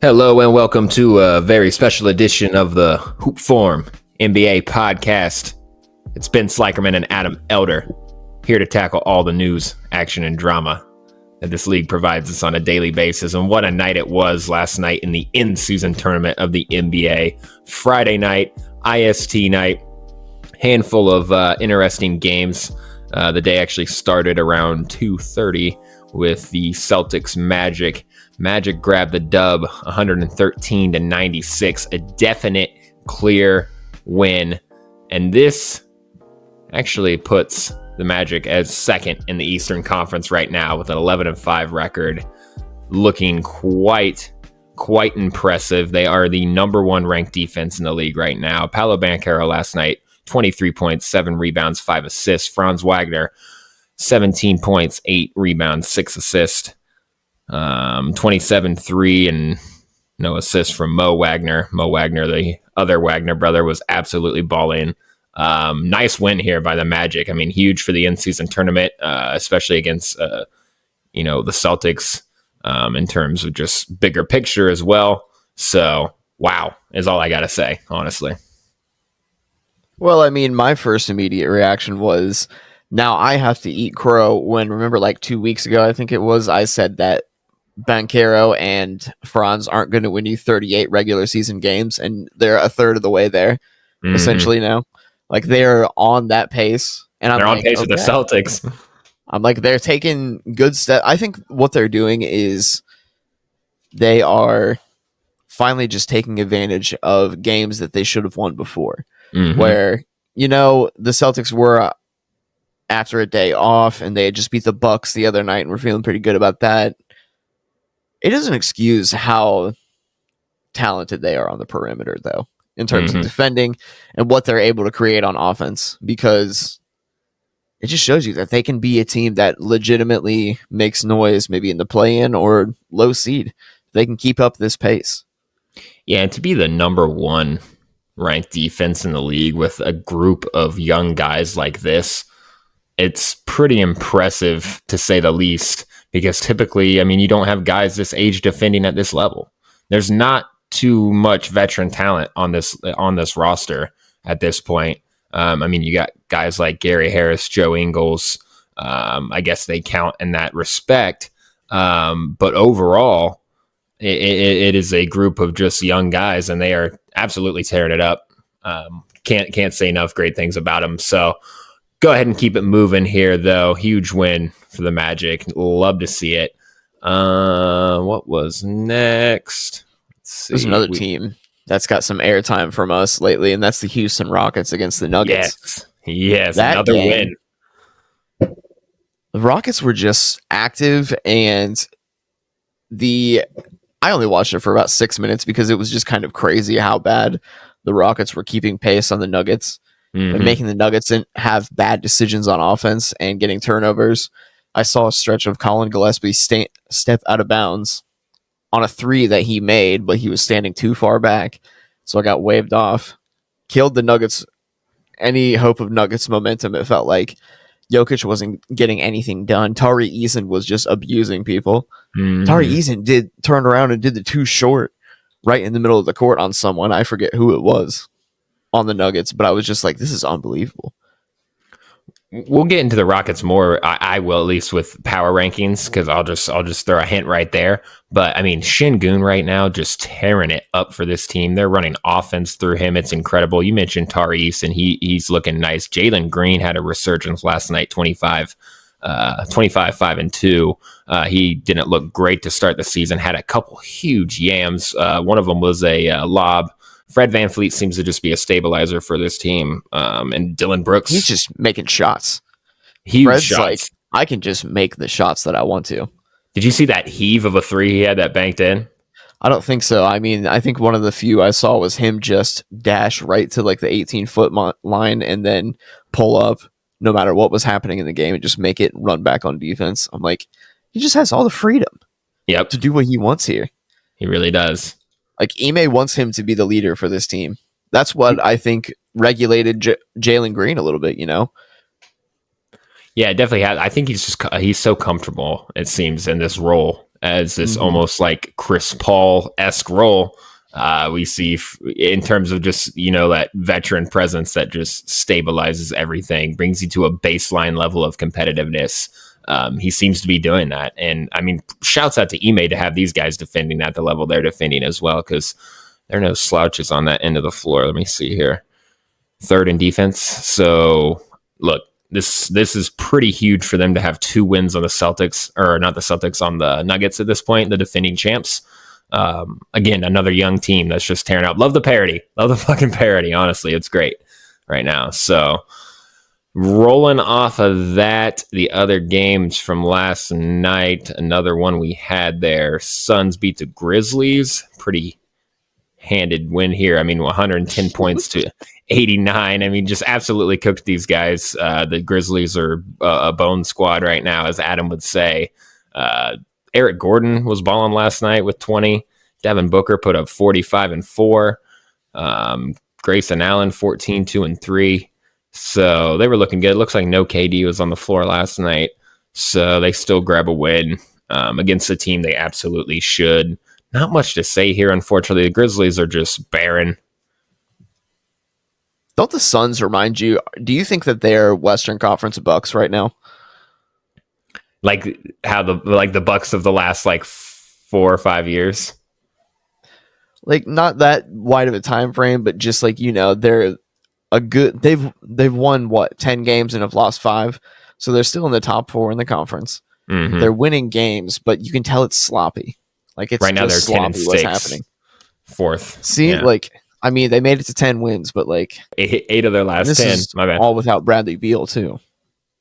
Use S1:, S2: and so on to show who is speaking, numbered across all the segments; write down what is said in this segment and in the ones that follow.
S1: Hello and welcome to a very special edition of the Hoop Form NBA podcast. It's Ben Slikerman and Adam Elder here to tackle all the news, action, and drama that this league provides us on a daily basis. And what a night it was last night in the in-season tournament of the NBA. Friday night, IST night, handful of interesting games. The day actually started around 2:30 with the Celtics Magic. Magic grabbed the dub 113-96, a definite clear win. And this actually puts the Magic as second in the Eastern Conference right now with an 11-5 record, looking quite impressive. They are the number one ranked defense in the league right now. Paolo Banchero last night, 23 points, 7 rebounds, 5 assists. Franz Wagner, 17 points, 8 rebounds, 6 assists. 27-3 and no assists from Mo Wagner. Mo Wagner, the other Wagner brother, was absolutely balling. Nice win here by the Magic. I mean, huge for the in-season tournament, especially against the Celtics in terms of just bigger picture as well. So, wow, is all I got to say, honestly.
S2: Well, I mean, my first immediate reaction was, now I have to eat crow when, remember, like 2 weeks ago, I think it was, I said that Banchero and Franz aren't going to win you 38 regular season games, and they're a third of the way there, essentially now. Like, they're on that pace. And
S1: they're on pace with the Celtics.
S2: I'm like, they're taking good steps. I think what they're doing is they are finally just taking advantage of games that they should have won before. Where, the Celtics were after a day off and they had just beat the Bucks the other night and we're feeling pretty good about that. It doesn't excuse how talented they are on the perimeter, though, in terms of defending and what they're able to create on offense, because it just shows you that they can be a team that legitimately makes noise, maybe in the play-in or low seed. They can keep up this pace.
S1: Yeah, and to be the number one ranked defense in the league with a group of young guys like this, it's pretty impressive to say the least, because typically, I mean, you don't have guys this age defending at this level. There's not too much veteran talent on this roster at this point. I mean, you got guys like Gary Harris, Joe Ingles. I guess they count in that respect. But overall, it is a group of just young guys, and they are absolutely tearing it up. Can't say enough great things about them. So go ahead and keep it moving here, though. Huge win for the Magic. Love to see it. What was next?
S2: There's another team that's got some airtime from us lately, and that's the Houston Rockets against the Nuggets.
S1: Yes, another win.
S2: The Rockets were just active, and I only watched it for about 6 minutes because it was just kind of crazy how bad the Rockets were keeping pace on the Nuggets. And making the Nuggets have bad decisions on offense and getting turnovers. I saw a stretch of Colin Gillespie step out of bounds on a 3 that he made, but he was standing too far back, so I got waved off. Killed the Nuggets. Any hope of Nuggets momentum, it felt like. Jokic wasn't getting anything done. Tari Eason was just abusing people. Tari Eason turned around and did the too short right in the middle of the court on someone. I forget who it was on the Nuggets, but I was just like, this is unbelievable.
S1: We'll get into the Rockets more. I will, at least with power rankings, because I'll just throw a hint right there. But I mean, Şengün right now just tearing it up for this team. They're running offense through him. It's incredible. You mentioned Tari Eason. He's looking nice. Jalen Green had a resurgence last night, 25, 5-2. He didn't look great to start the season. Had a couple huge yams. One of them was a lob. Fred VanVleet seems to just be a stabilizer for this team. And Dylan Brooks,
S2: he's just making shots.
S1: Fred's shots.
S2: Like, I can just make the shots that I want to.
S1: Did you see that heave of a 3 he had that banked in?
S2: I don't think so. I mean, I think one of the few I saw was him just dash right to like the 18-foot line and then pull up no matter what was happening in the game and just make it run back on defense. I'm like, he just has all the freedom to do what he wants here.
S1: He really does.
S2: Like, Ime wants him to be the leader for this team. That's what I think regulated Jalen Green a little bit,
S1: Yeah, it definitely has. I think he's so comfortable, it seems, in this role as this almost like Chris Paul-esque role. We see in terms of just, that veteran presence that just stabilizes everything, brings you to a baseline level of competitiveness. He seems to be doing that. And I mean, shouts out to Ime to have these guys defending at the level they're defending as well, because there are no slouches on that end of the floor. Let me see here. Third in defense. So look, this is pretty huge for them to have 2 wins on the Celtics, or not the Celtics, on the Nuggets at this point, the defending champs. Again, another young team that's just tearing up. Love the parody. Love the fucking parody. Honestly, it's great right now. So rolling off of that, the other games from last night, another one we had there. Suns beat the Grizzlies. Pretty handed win here. I mean, 110 points to 89. I mean, just absolutely cooked these guys. The Grizzlies are a bone squad right now, as Adam would say. Eric Gordon was balling last night with 20. Devin Booker put up 45 and 4. Grayson Allen 14, 2 and 3. So they were looking good. Looks like no KD was on the floor last night. So they still grab a win against a team they absolutely should. Not much to say here, unfortunately. The Grizzlies are just barren.
S2: Don't the Suns remind you? Do you think that they're Western Conference Bucks right now?
S1: Like how the Bucks of the last 4 or 5 years?
S2: Like, not that wide of a time frame, but just they're a good. They've won 10 games and have lost 5, so they're still in the top 4 in the conference. Mm-hmm. They're winning games, but you can tell it's sloppy. Like, it's
S1: right now they're 10 and 6. What's happening? 4th.
S2: See, I mean, they made it to 10 wins, but
S1: 8 of their last 10. My bad.
S2: All without Bradley Beal too.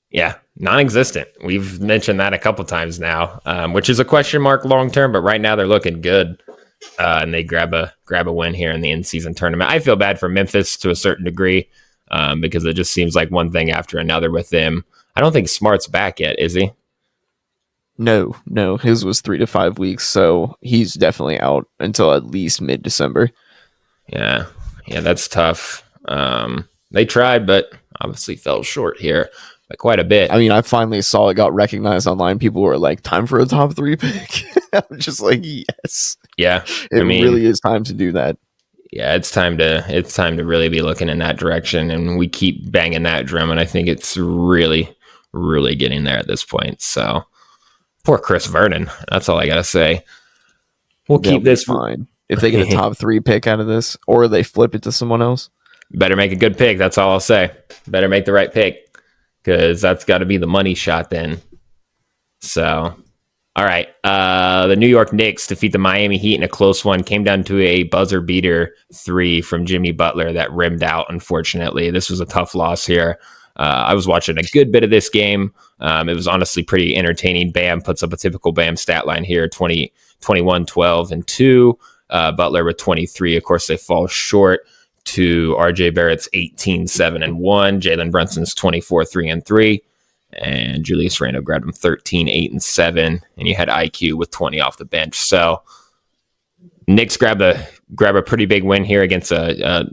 S1: Yeah, non-existent. We've mentioned that a couple times now, which is a question mark long term. But right now they're looking good, and they grab a win here in the in-season tournament. I feel bad for Memphis to a certain degree because it just seems like one thing after another with them. I don't think Smart's back yet, is he?
S2: No, his was 3 to 5 weeks, so he's definitely out until at least mid-December.
S1: Yeah, that's tough. They tried, but obviously fell short here by quite a bit.
S2: I mean, I finally saw it got recognized online. People were like, "Time for a top 3 pick." I'm just like, yes.
S1: Yeah,
S2: it really is time to do that.
S1: Yeah, it's time to really be looking in that direction, and we keep banging that drum, and I think it's really, really getting there at this point. So. Poor Chris Vernon. That's all I gotta say. We'll keep this
S2: fine if they get a top 3 pick out of this, or they flip it to someone else.
S1: Better make a good pick. That's all I'll say. Better make the right pick, because that's got to be the money shot then. So, all right. The New York Knicks defeat the Miami Heat in a close one. Came down to a buzzer beater 3 from Jimmy Butler that rimmed out. Unfortunately, this was a tough loss here. I was watching a good bit of this game. It was honestly pretty entertaining. Bam puts up a typical Bam stat line here, 20, 21, 12, and 2. Butler with 23. Of course, they fall short to RJ Barrett's 18, 7, and 1. Jalen Brunson's 24, 3, and 3. And Julius Randle grabbed him 13, 8, and 7. And you had IQ with 20 off the bench. So Knicks grab a pretty big win here against a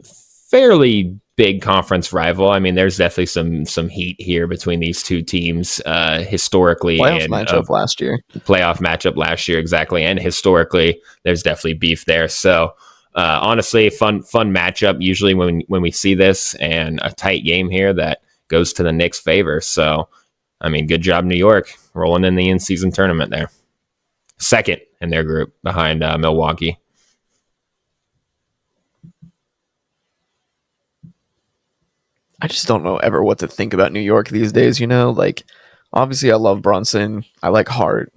S1: fairly big conference rival. I mean, there's definitely some heat here between these two teams historically.
S2: Playoff matchup
S1: last year, exactly. And historically, there's definitely beef there. So honestly, fun matchup usually when we see this, and a tight game here that goes to the Knicks' favor. So, I mean, good job, New York, rolling in the in-season tournament there. Second in their group behind Milwaukee.
S2: I just don't know ever what to think about New York these days, obviously I love Brunson. I like Hart,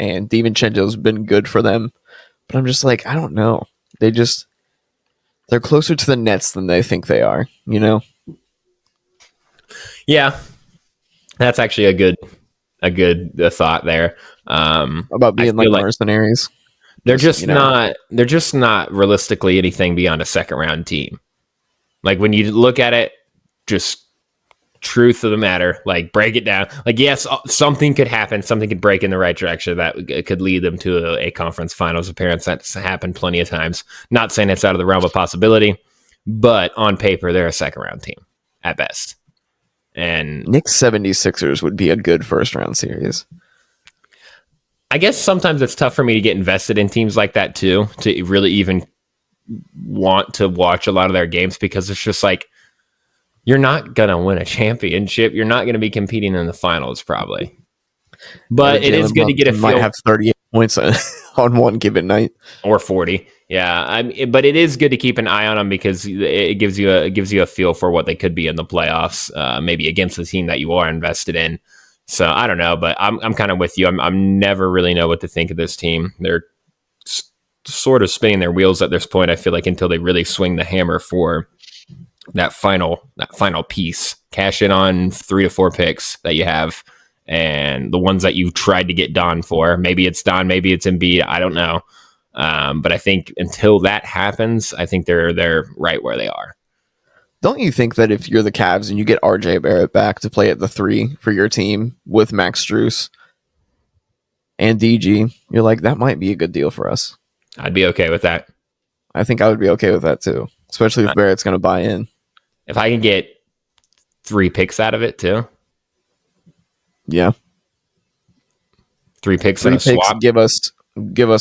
S2: and DiVincenzo's been good for them, but I'm just like, I don't know. They're closer to the Nets than they think they are,
S1: Yeah. That's actually a good thought there.
S2: About being like mercenaries.
S1: They're just not realistically anything beyond a second round team. Like when you look at it, just truth of the matter, break it down. Yes, something could happen. Something could break in the right direction that could lead them to a conference finals appearance. That's happened plenty of times. Not saying it's out of the realm of possibility, but on paper, they're a second round team at best. And
S2: Knicks 76ers would be a good first round series.
S1: I guess sometimes it's tough for me to get invested in teams like that too, to really even want to watch a lot of their games, because it's just like, you're not going to win a championship. You're not going to be competing in the finals probably. But it is good to get a feel.
S2: Might have 38 points on one given night,
S1: or 40. Yeah, but it is good to keep an eye on them, because it gives you a feel for what they could be in the playoffs, maybe against the team that you are invested in. So I don't know, but I'm kind of with you. I'm never really know what to think of this team. They're sort of spinning their wheels at this point, I feel like, until they really swing the hammer for that final piece. Cash in on 3 to 4 picks that you have, and the ones that you tried to get Don for. Maybe it's Don, maybe it's Embiid. I don't know. But I think until that happens, I think they're right where they are.
S2: Don't you think that if you're the Cavs and you get RJ Barrett back to play at the 3 for your team with Max Strus and DG, you're like, that might be a good deal for us?
S1: I'd be okay with that.
S2: I think I would be okay with that too, especially if Barrett's going to buy in.
S1: If I can get 3 picks out of it too.
S2: Yeah.
S1: 3 picks and a swap.
S2: Give us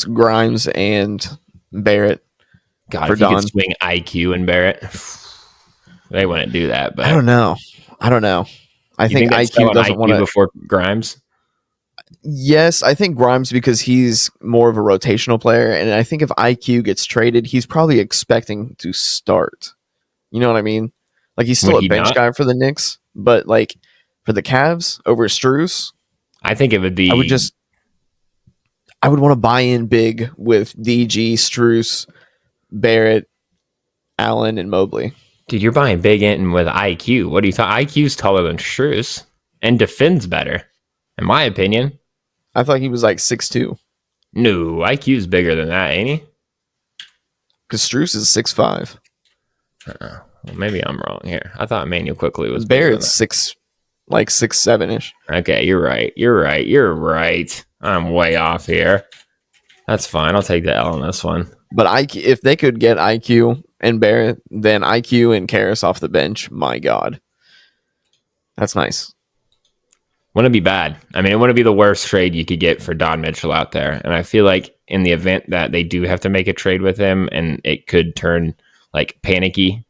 S2: Grimes and Barrett.
S1: God, if you could swing IQ and Barrett, they wouldn't do that. But
S2: I don't know. I think IQ doesn't want to
S1: before Grimes.
S2: Yes, I think Grimes, because he's more of a rotational player, and I think if IQ gets traded, he's probably expecting to start. You know what I mean? Like, he's still a bench guy for the Knicks, but like for the Cavs over Strus,
S1: I think it would be.
S2: I would want to buy in big with DG, Strus, Barrett, Allen, and Mobley.
S1: Dude, you're buying big in with IQ. What do you thought? IQ's taller than Strus and defends better, in my opinion.
S2: I thought he was like 6'2".
S1: No, IQ's bigger than that, ain't he?
S2: Because Strus is 6'5".
S1: Well, maybe I'm wrong here. I thought Emmanuel Quickley was
S2: Barrett's 6'7" ish.
S1: Okay, you're right. I'm way off here. That's fine. I'll take the L on this one.
S2: But IQ, if they could get IQ and Barrett, then IQ and Karras off the bench, my God. That's nice.
S1: Wouldn't be bad. I mean, it wouldn't be the worst trade you could get for Don Mitchell out there. And I feel like in the event that they do have to make a trade with him, and it could turn like panicky,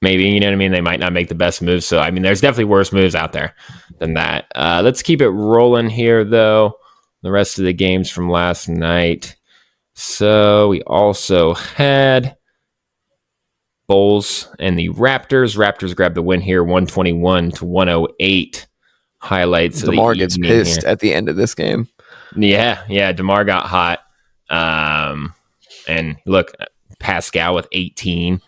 S1: maybe, you know what I mean? They might not make the best moves. So, I mean, there's definitely worse moves out there than that. Let's keep it rolling here, though. The rest of the games from last night. So we also had Bulls and the Raptors. Raptors grabbed the win here, 121-108. Highlights.
S2: DeMar gets pissed at the end of this game.
S1: Yeah. DeMar got hot. And look, Pascal with 18.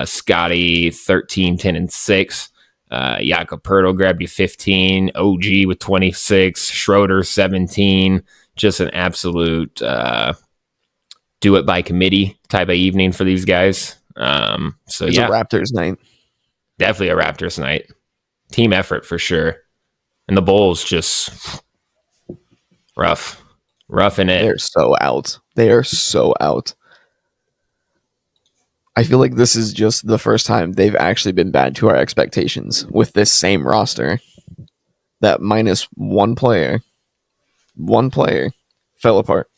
S1: Scotty 13, 10, and 6. Jakob Poeltl grabbed you 15. OG with 26. Schroeder 17. Just an absolute do it by committee type of evening for these guys. So
S2: it's a Raptors night.
S1: Definitely a Raptors night. Team effort for sure. And the Bulls just rough in it.
S2: They are so out. I feel like this is just the first time they've actually been bad to our expectations with this same roster. That minus one player fell apart.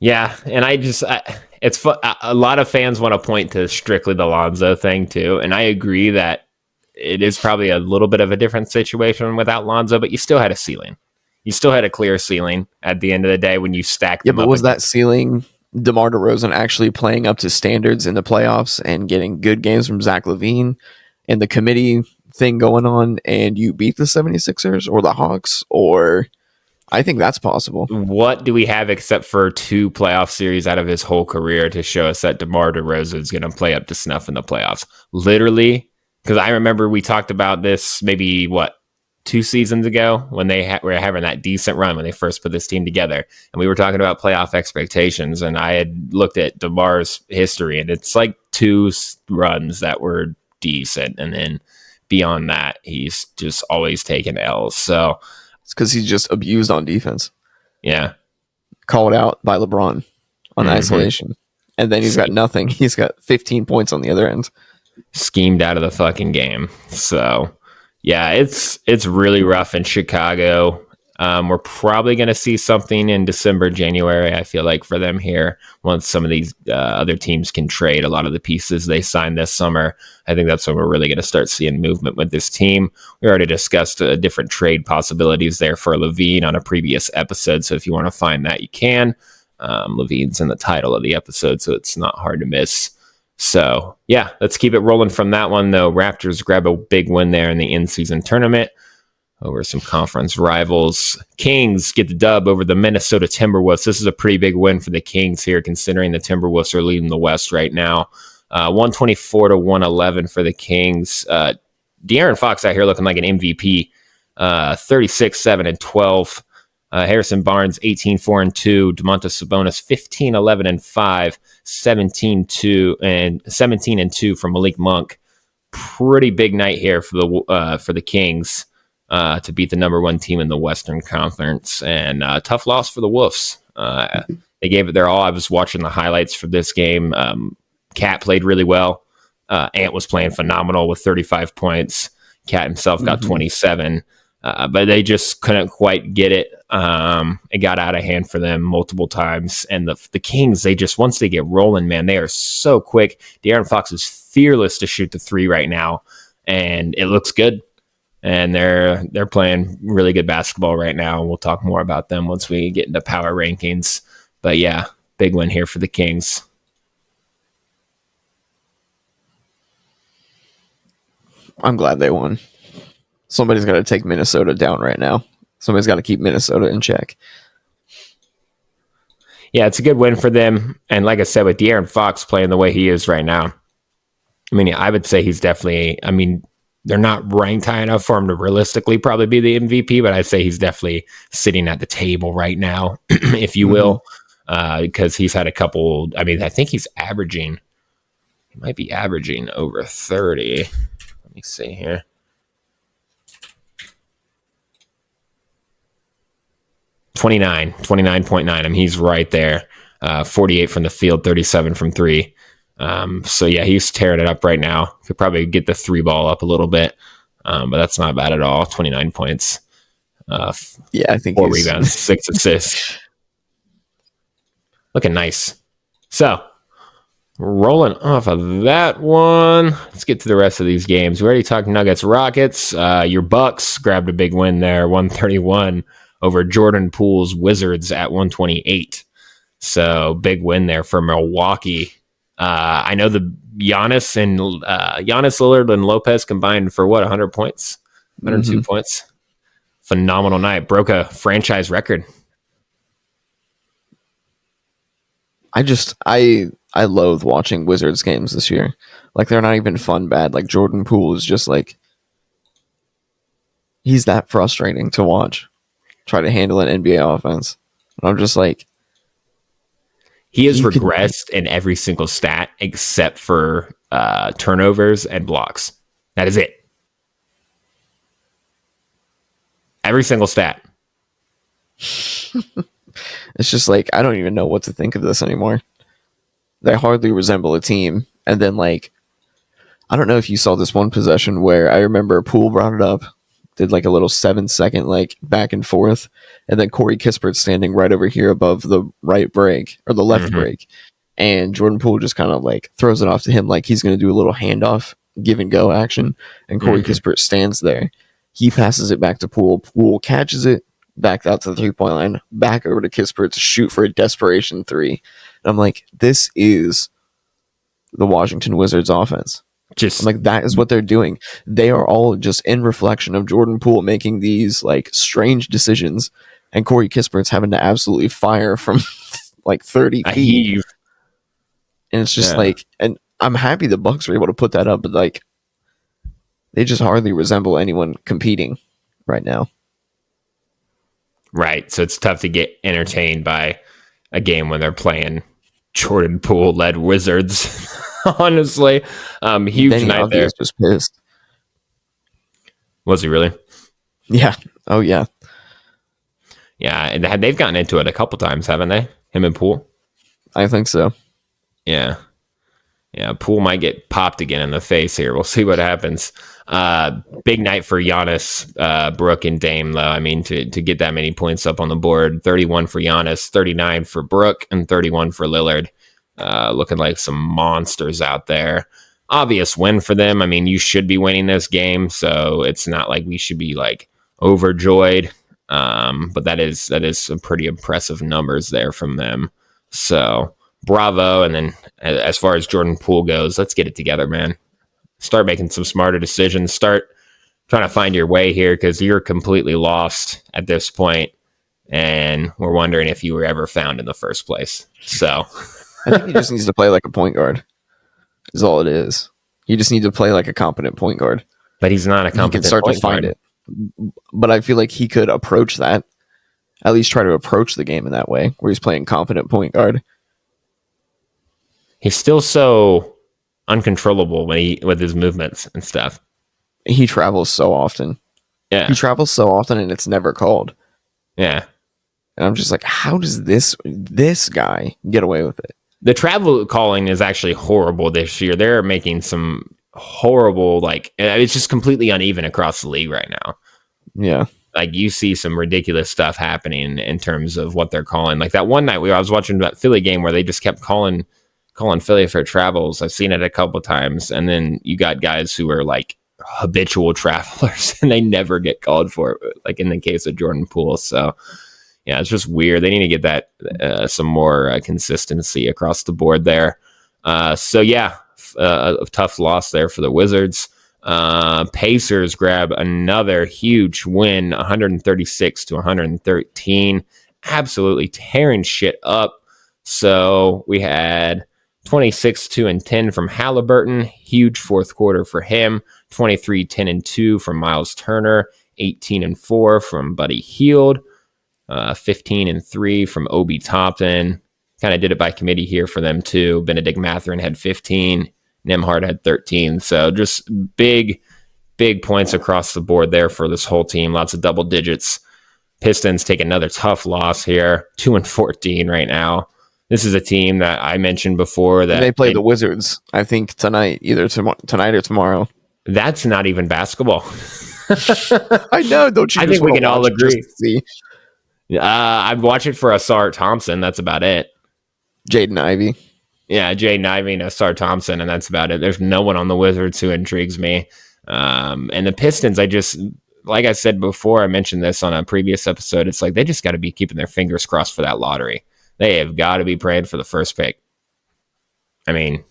S1: Yeah, and it's fun. A lot of fans want to point to strictly the Lonzo thing too, and I agree that it is probably a little bit of a different situation without Lonzo, but you still had a ceiling. You still had a clear ceiling at the end of the day when you stacked them up.
S2: Yeah, but was that ceiling DeMar DeRozan actually playing up to standards in the playoffs and getting good games from Zach LaVine and the committee thing going on, and you beat the 76ers or the Hawks? Or I think that's possible.
S1: What do we have except for 2 playoff series out of his whole career to show us that DeMar DeRozan is going to play up to snuff in the playoffs? Literally, because I remember we talked about this maybe, 2 seasons ago when they were having that decent run when they first put this team together. And we were talking about playoff expectations. And I had looked at DeMar's history, and it's like 2 runs that were decent. And then beyond that, he's just always taken L's. So
S2: it's because he's just abused on defense.
S1: Yeah.
S2: Called out by LeBron on isolation. And then he's got nothing. He's got 15 points on the other end.
S1: Schemed out of the fucking game. So, yeah, it's really rough in Chicago. We're probably going to see something in December, January, I feel like, for them here. Once some of these other teams can trade a lot of the pieces they signed this summer, I think that's when we're really going to start seeing movement with this team. We already discussed different trade possibilities there for LaVine on a previous episode, so if you want to find that, you can. LaVine's in the title of the episode, so it's not hard to miss. So, yeah, let's keep it rolling from that one, though. Raptors grab a big win there in the in-season tournament over some conference rivals. Kings get the dub over the Minnesota Timberwolves. This is a pretty big win for the Kings here, considering the Timberwolves are leading the West right now. 124 to 111 for the Kings. De'Aaron Fox out here looking like an MVP. 36, 7, and 12. Harrison Barnes, 18, 4, and 2. Domantas Sabonis, 15, 11, and 5. 17, 2, and 17 and 2 from Malik Monk. Pretty big night here for the Kings to beat the number one team in the Western Conference, and tough loss for the Wolves. They gave it their all. I was watching the highlights for this game. Cat played really well. Ant was playing phenomenal with 35 points. Cat himself got 27. But they just couldn't quite get it. It got out of hand for them multiple times. And the Kings, they just, once they get rolling, man, they are so quick. De'Aaron Fox is fearless to shoot the three right now, and it looks good. And they're playing really good basketball right now. And we'll talk more about them once we get into power rankings. But yeah, big win here for the Kings.
S2: I'm glad they won. Somebody's got to take Minnesota down right now. Somebody's got to keep Minnesota in check.
S1: Yeah, it's a good win for them. And like I said, with De'Aaron Fox playing the way he is right now, I mean, I would say he's definitely, I mean, they're not ranked high enough for him to realistically probably be the MVP, but I'd say he's definitely sitting at the table right now, if you will, because he's had a couple, I mean, I think he might be averaging over 30. Let me see here. 29.9. I mean, he's right there. 48 from the field, 37 from three. So yeah, he's tearing it up right now. Could probably get the three ball up a little bit, but that's not bad at all. 29 points.
S2: Yeah, I think
S1: 4 rebounds, 6 assists. Looking nice. So rolling off of that one, let's get to the rest of these games. We already talked Nuggets, Rockets. Your Bucks grabbed a big win there, 131 over Jordan Poole's Wizards at 128. So big win there for Milwaukee. I know the Giannis, Lillard, and Lopez combined for 100 points, 102 points. Phenomenal night. Broke a franchise record.
S2: I loathe watching Wizards games this year. Like, they're not even fun bad. Like, Jordan Poole is just like, he's that frustrating to watch. Try to handle an NBA offense. And I'm just like,
S1: he has regressed in every single stat except for turnovers and blocks. That is it. Every single stat.
S2: It's just like, I don't even know what to think of this anymore. They hardly resemble a team. And then, like, I don't know if you saw this one possession where I remember Poole brought it up, did like a little 7-second like back and forth, and then Corey Kispert standing right over here above the right break or the left break, and Jordan Poole just kind of like throws it off to him like he's going to do a little handoff, give and go action, and Corey Kispert stands there. He passes it back to Poole. Poole catches it, back out to the 3-point line, back over to Kispert to shoot for a desperation 3. And I'm like, this is the Washington Wizards offense. I'm like, that is what they're doing. They are all just in reflection of Jordan Poole making these like strange decisions, and Corey Kispert's having to absolutely fire from like 30 feet. And it's just like, and I'm happy the Bucks were able to put that up, but like, they just hardly resemble anyone competing right now.
S1: Right. So it's tough to get entertained by a game when they're playing Jordan Poole led Wizards. Honestly, huge
S2: Danny
S1: night there.
S2: Was pissed.
S1: Was he really?
S2: Yeah. Oh yeah.
S1: Yeah, and they've gotten into it a couple times, haven't they? Him and Poole.
S2: I think so.
S1: Yeah. Yeah, Poole might get popped again in the face here. We'll see what happens. Big night for Giannis, Brook, and Dame, though. I mean, to get that many points up on the board, 31 for Giannis, 39 for Brook, and 31 for Lillard. Looking like some monsters out there. Obvious win for them. I mean, you should be winning this game, so it's not like we should be like overjoyed. But that is some pretty impressive numbers there from them. So bravo. And then as far as Jordan Poole goes, let's get it together, man. Start making some smarter decisions. Start trying to find your way here, because you're completely lost at this point, and we're wondering if you were ever found in the first place. So
S2: I think he just needs to play like a point guard. Is all it is. You just need to play like a competent point guard.
S1: But he's not a competent.
S2: He can start to find it. But I feel like he could approach that. At least try to approach the game in that way, where he's playing competent point guard.
S1: He's still so uncontrollable with his movements and stuff.
S2: He travels so often.
S1: Yeah.
S2: He travels so often and it's never called.
S1: Yeah.
S2: And I'm just like, how does this guy get away with it?
S1: The travel calling is actually horrible this year. They're making some horrible, like, it's just completely uneven across the league right now.
S2: Yeah.
S1: Like, you see some ridiculous stuff happening in terms of what they're calling. Like that one night I was watching that Philly game where they just kept calling Philly for travels. I've seen it a couple of times. And then you got guys who are like habitual travelers and they never get called for it, like in the case of Jordan Poole. So yeah, it's just weird. They need to get that some more consistency across the board there. So yeah, a tough loss there for the Wizards. Pacers grab another huge win, 136 to 113, absolutely tearing shit up. So we had 26, 2 and 10 from Halliburton, huge fourth quarter for him. 23, 10 and 2 from Miles Turner, 18 and 4 from Buddy Hield, 15 and 3 from Obi Toppin. Kind of did it by committee here for them too. Benedict Mathurin had 15. Nembhard had 13. So just big points across the board there for this whole team. Lots of double digits. Pistons take another tough loss here. 2 and 14 right now. This is a team that I mentioned before that
S2: they play the Wizards, I think, tonight, either tonight or tomorrow.
S1: That's not even basketball.
S2: I know, don't you?
S1: I think we can all agree. I'd watch it for Asar Thompson. That's about it.
S2: Jaden Ivey.
S1: Yeah, Jaden Ivey and Asar Thompson, and that's about it. There's no one on the Wizards who intrigues me. And the Pistons, like I said before, I mentioned this on a previous episode, it's like they just got to be keeping their fingers crossed for that lottery. They have got to be praying for the first pick. I mean,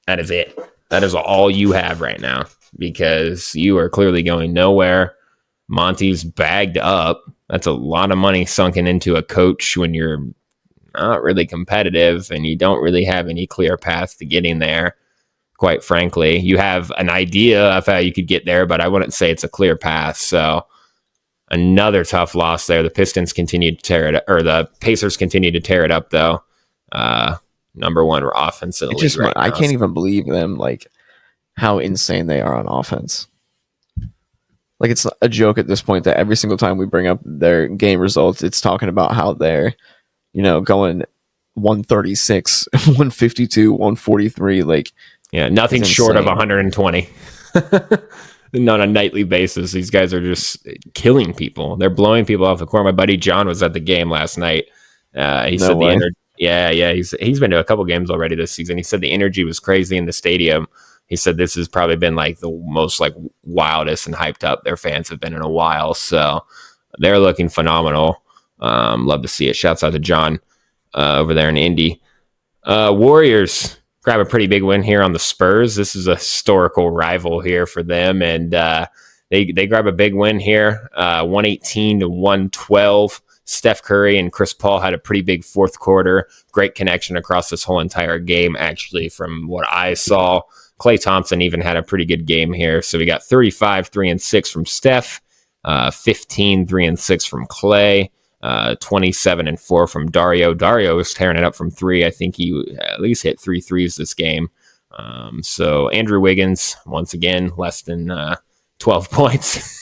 S1: that is it. That is all you have right now, because you are clearly going nowhere. Monty's bagged up. That's a lot of money sunken into a coach when you're not really competitive and you don't really have any clear path to getting there. Quite frankly, you have an idea of how you could get there, but I wouldn't say it's a clear path. So another tough loss there. The Pistons continue to tear it, or the Pacers continue to tear it up, though. Number one offense in the league right now.
S2: I can't even believe them, like how insane they are on offense. Like, it's a joke at this point that every single time we bring up their game results, it's talking about how they're, going 136, 152, 143. Like,
S1: yeah, nothing short of 120. On a nightly basis, these guys are just killing people. They're blowing people off the court. My buddy John was at the game last night. He said the energy. Yeah. He's been to a couple games already this season. He said the energy was crazy in the stadium. He said this has probably been like the most like wildest and hyped up their fans have been in a while. So they're looking phenomenal. Love to see it. Shouts out to John over there in Indy. Warriors grab a pretty big win here on the Spurs. This is a historical rival here for them, and they grab a big win here, 118 to 112. Steph Curry and Chris Paul had a pretty big fourth quarter. Great connection across this whole entire game, actually, from what I saw. Klay Thompson even had a pretty good game here. So we got 35, 3 and 6 from Steph, 15, 3 and 6 from Klay, 27 and 4 from Dario. Dario was tearing it up from three. I think he at least hit 3 threes this game. So Andrew Wiggins, once again, less than 12 points.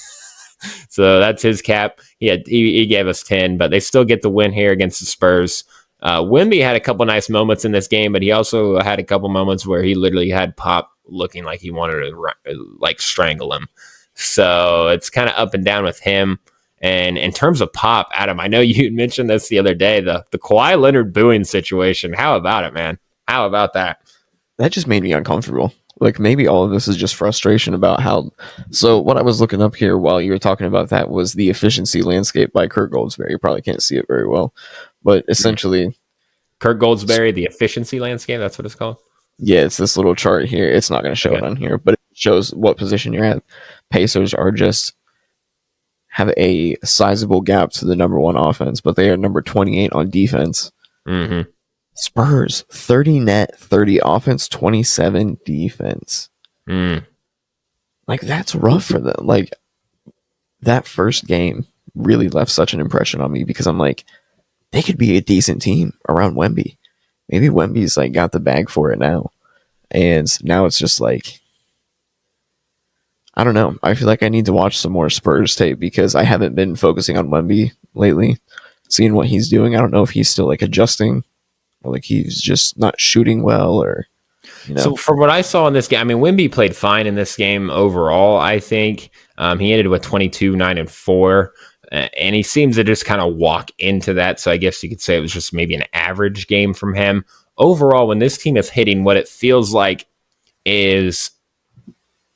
S1: So that's his cap. He gave us 10, but they still get the win here against the Spurs. Wemby had a couple nice moments in this game, but he also had a couple moments where he literally had Pop looking like he wanted to like strangle him. So it's kind of up and down with him. And in terms of Pop, Adam, I know you mentioned this the other day, the Kawhi Leonard booing situation. How about it, man? How about that?
S2: That just made me uncomfortable. Like, maybe all of this is just frustration about how. So what I was looking up here while you were talking about that was the efficiency landscape by Kurt Goldsberry. You probably can't see it very well, but essentially,
S1: Kurt Goldsberry, the efficiency landscape. That's what it's called.
S2: Yeah, it's this little chart here. It's not going to show it on here, but it shows what position you're at. Pacers are just have a sizable gap to the number 1 offense, but they are number 28 on defense.
S1: Mm-hmm.
S2: Spurs 30 net, 30 offense, 27 defense. Like, that's rough for them. Like, that first game really left such an impression on me because I'm like, they could be a decent team around Wemby. Maybe Wemby's like got the bag for it now. And now it's just like, I don't know. I feel like I need to watch some more Spurs tape because I haven't been focusing on Wemby lately, seeing what he's doing. I don't know if he's still like adjusting or like he's just not shooting well or, you know.
S1: So from what I saw in this game, I mean, Wemby played fine in this game overall, I think. He ended with 22, 9, and 4. And he seems to just kind of walk into that. So I guess you could say it was just maybe an average game from him. Overall, when this team is hitting, what it feels like is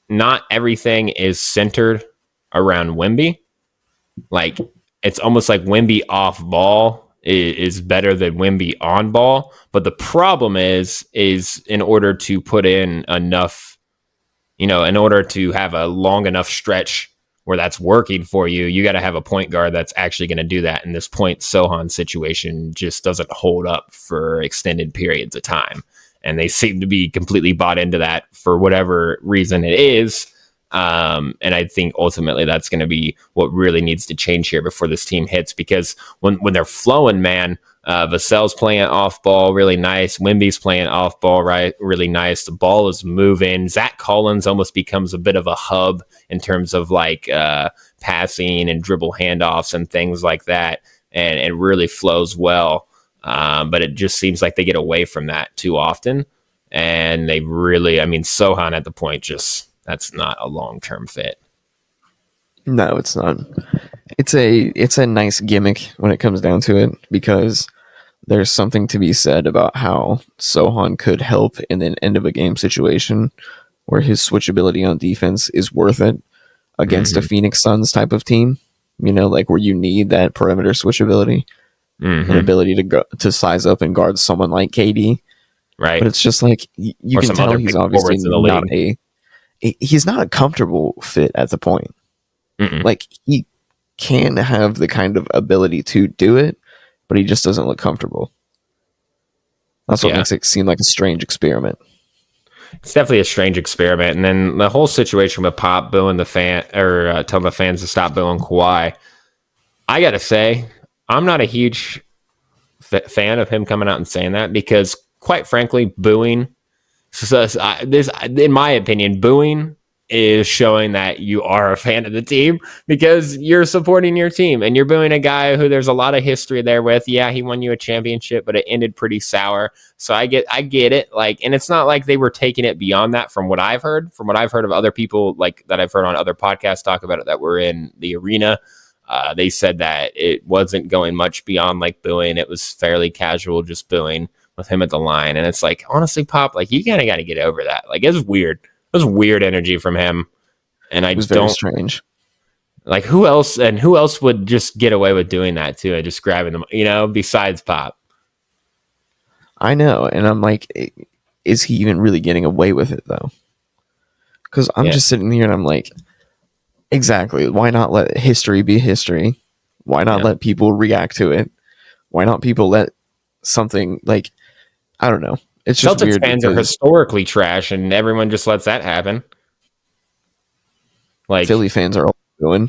S1: not everything is centered around Wemby. Like, it's almost like Wemby off ball is better than Wemby on ball. But the problem is in order to put in enough, in order to have a long enough stretch where that's working for you, you got to have a point guard that's actually going to do that. And this point Sohan situation just doesn't hold up for extended periods of time. And they seem to be completely bought into that for whatever reason it is. And I think ultimately that's going to be what really needs to change here before this team hits, because when they're flowing, man, Vassell's playing off ball really nice. Wemby's playing off ball really nice. The ball is moving. Zach Collins almost becomes a bit of a hub in terms of like passing and dribble handoffs and things like that, and it really flows well. But it just seems like they get away from that too often, and they really, Sohan at the point, just that's not a long-term fit.
S2: No, it's not. It's a nice gimmick when it comes down to it, because there's something to be said about how Sohan could help in an end of a game situation where his switchability on defense is worth it against a Phoenix Suns type of team, like where you need that perimeter switchability, an ability to go to size up and guard someone like KD.
S1: Right.
S2: But it's just like you can tell he's obviously he's not a comfortable fit at the point. Like, he can have the kind of ability to do it, but he just doesn't look comfortable. That's what makes it seem like a strange experiment.
S1: It's definitely a strange experiment. And then the whole situation with Pop booing the fan, or telling the fans to stop booing Kawhi. I got to say, I'm not a huge fan of him coming out and saying that, because quite frankly, booing, in my opinion, booing is showing that you are a fan of the team, because you're supporting your team and you're booing a guy who there's a lot of history there with. Yeah, he won you a championship, but it ended pretty sour. So I get it. Like, and it's not like they were taking it beyond that from what I've heard of other people, like that I've heard on other podcasts talk about it that were in the arena. They said that it wasn't going much beyond like booing. It was fairly casual, just booing with him at the line. And it's like, honestly, Pop, like, you kind of got to get over that. Like, it's weird. It was weird energy from him, and it was very
S2: strange.
S1: Like, who else would just get away with doing that too? Just grabbing them, besides Pop.
S2: I know, and I'm like, is he even really getting away with it though? Because I'm just sitting here and I'm like, exactly. Why not let history be history? Why not let people react to it? Why not people let something, like, I don't know. It's just
S1: Celtics
S2: weird.
S1: Fans are historically trash, and everyone just lets that happen. Like,
S2: Philly fans are all doing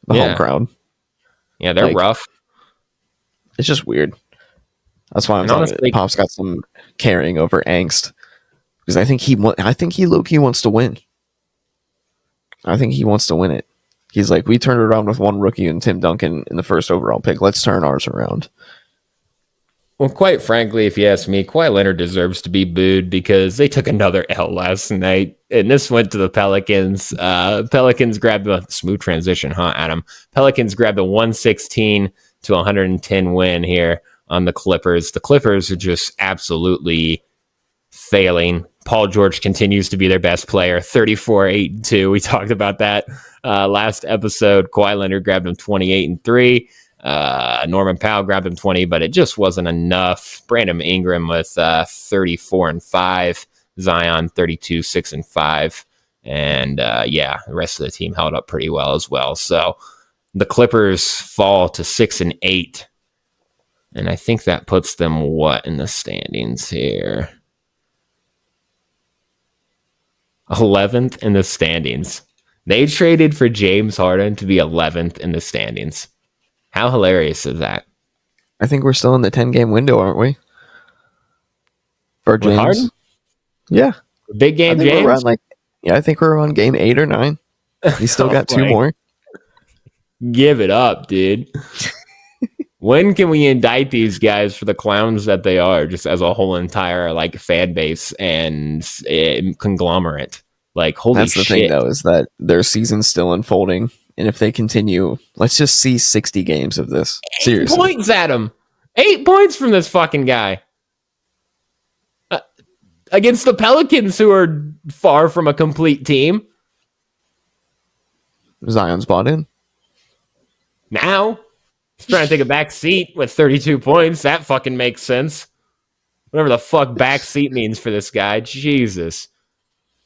S2: the home crowd.
S1: Yeah, they're rough.
S2: It's just weird. That's why I'm honestly, Pop's got some carrying over angst, because I think he low-key wants to win. I think he wants to win it. He's like, we turned it around with one rookie and Tim Duncan in the first overall pick. Let's turn ours around.
S1: Well, quite frankly, if you ask me, Kawhi Leonard deserves to be booed because they took another L last night, and this went to the Pelicans. Pelicans grabbed a smooth transition, huh, Adam? Pelicans grabbed a 116 to 110 win here on the Clippers. The Clippers are just absolutely failing. Paul George continues to be their best player, 34-8-2. We talked about that last episode. Kawhi Leonard grabbed him 28-3. Norman Powell grabbed him 20, but it just wasn't enough. Brandon Ingram with 34-5. Zion 32-6-5. And the rest of the team held up pretty well as well. So the Clippers fall to 6-8. And I think that puts them what in the standings here? 11th in the standings. They traded for James Harden to be 11th in the standings. How hilarious is that?
S2: I think we're still in the 10-game window, aren't we? For James. Harden? Yeah.
S1: Big game, James?
S2: I think we're on game 8 or 9. He's still got 2 more.
S1: Give it up, dude. When can we indict these guys for the clowns that they are, just as a whole entire fan base and conglomerate? Holy shit. That's the thing,
S2: though, is that their season's still unfolding. And if they continue, let's just see 60 games of this. Seriously.
S1: 8 points, Adam. 8 points from this fucking guy. Against the Pelicans, who are far from a complete team.
S2: Zion's bought in.
S1: Now, he's trying to take a back seat with 32 points. That fucking makes sense. Whatever the fuck back seat means for this guy. Jesus.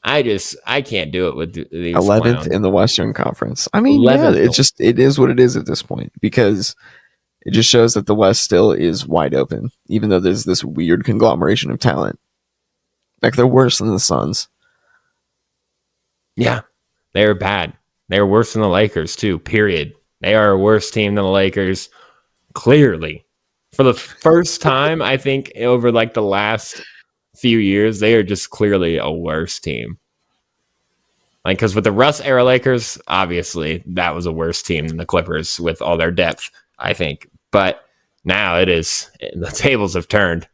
S1: I can't do it with these
S2: 11th
S1: clowns.
S2: In the Western Conference. I mean, it is what it is at this point, because it just shows that the West still is wide open, even though there's this weird conglomeration of talent. They're worse than the Suns.
S1: Yeah, they're bad. They're worse than the Lakers too, period. They are a worse team than the Lakers, clearly. For the first time, I think, over the last few years, they are just clearly a worse team. Because with the Russ era Lakers, obviously that was a worse team than the Clippers with all their depth, I think. But now the tables have turned.